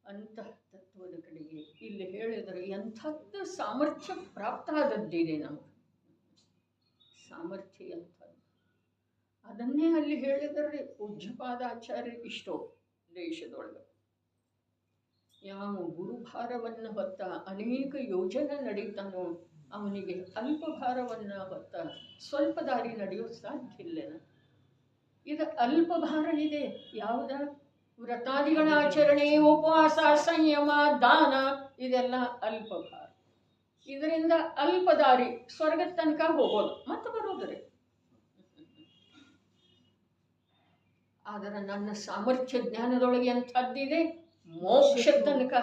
ಅಂತಃ ತತ್ವದ ಕಡೆಗೆ ಇಲ್ಲಿ ಹೇಳಿದರೆ ಎಂಥದ್ದು ಸಾಮರ್ಥ್ಯ ಪ್ರಾಪ್ತ ಆದದ್ದಿದೆ ನಮಗೆ, ಸಾಮರ್ಥ್ಯ ಎಂಥದ್ದು. ಅದನ್ನೇ ಅಲ್ಲಿ ಹೇಳಿದರೆ ಪೂಜ್ಯಪಾದಾಚಾರ್ಯ ಇಷ್ಟೋ ದೇಶದೊಳಗೆ ಯಾವ ಗುರುಭಾರವನ್ನು ಹೊತ್ತ ಅನೇಕ ಯೋಜನೆ ನಡೀತಾನೋ ಅವನಿಗೆ ಅಲ್ಪ ಭಾರವನ್ನು ಹೊತ್ತ ಸ್ವಲ್ಪ ದಾರಿ ನಡೆಯೋದು ಸಾಧ್ಯ ಇಲ್ಲೇನ. ಇದು ಅಲ್ಪ ಭಾರ ಇದೆ. ಯಾವುದ ವ್ರತಾದಿಗಳ ಆಚರಣೆ, ಉಪವಾಸ, ಸಂಯಮ, ದಾನ, ಇದೆಲ್ಲ ಅಲ್ಪ ಭಾರ. ಇದರಿಂದ ಅಲ್ಪ ದಾರಿ ಸ್ವರ್ಗದ ತನಕ ಹೋಗೋದು ಮತ್ತೆ ಬರೋದ್ರಿ. ಆದರೆ ನನ್ನ ಸಾಮರ್ಥ್ಯ ಜ್ಞಾನದೊಳಗೆ ಎಂಥದ್ದಿದೆ, ಮೋಕ್ಷ ತನಕ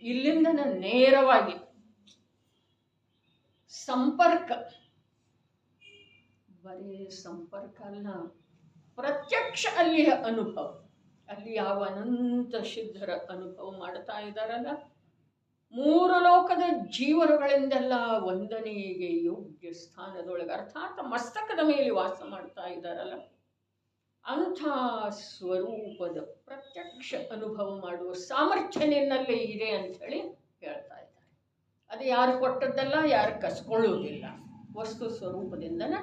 ಇಲ್ಲಿಂದನೇ ನೇರವಾಗಿ ಸಂಪರ್ಕ. ಬರೀ ಸಂಪರ್ಕ ಅಲ್ಲ, ಪ್ರತ್ಯಕ್ಷ ಅಲ್ಲಿಯ ಅನುಭವ. ಅಲ್ಲಿ ಯಾವ ಅನಂತ ಸಿದ್ಧರ ಅನುಭವ ಮಾಡ್ತಾ ಇದ್ದಾರಲ್ಲ, 3 ಲೋಕದ ಜೀವರುಗಳಿಂದೆಲ್ಲ ವಂದನೆಗೆ ಯೋಗ್ಯ ಸ್ಥಾನದೊಳಗೆ ಅರ್ಥಾತ್ ಮಸ್ತಕದ ಮೇಲೆ ವಾಸ ಮಾಡ್ತಾ ಇದ್ದಾರಲ್ಲ, ಅಂಥ ಸ್ವರೂಪದ ಪ್ರತ್ಯಕ್ಷ ಅನುಭವ ಮಾಡುವ ಸಾಮರ್ಥ್ಯ ನಿನ್ನಲ್ಲೇ ಇದೆ ಅಂಥೇಳಿ ಹೇಳ್ತಾ ಇದ್ದಾರೆ. ಅದು ಯಾರು ಕೊಟ್ಟದ್ದಲ್ಲ, ಯಾರು ಕಸ್ಕೊಳ್ಳುವುದಿಲ್ಲ, ವಸ್ತು ಸ್ವರೂಪದಿಂದನೇ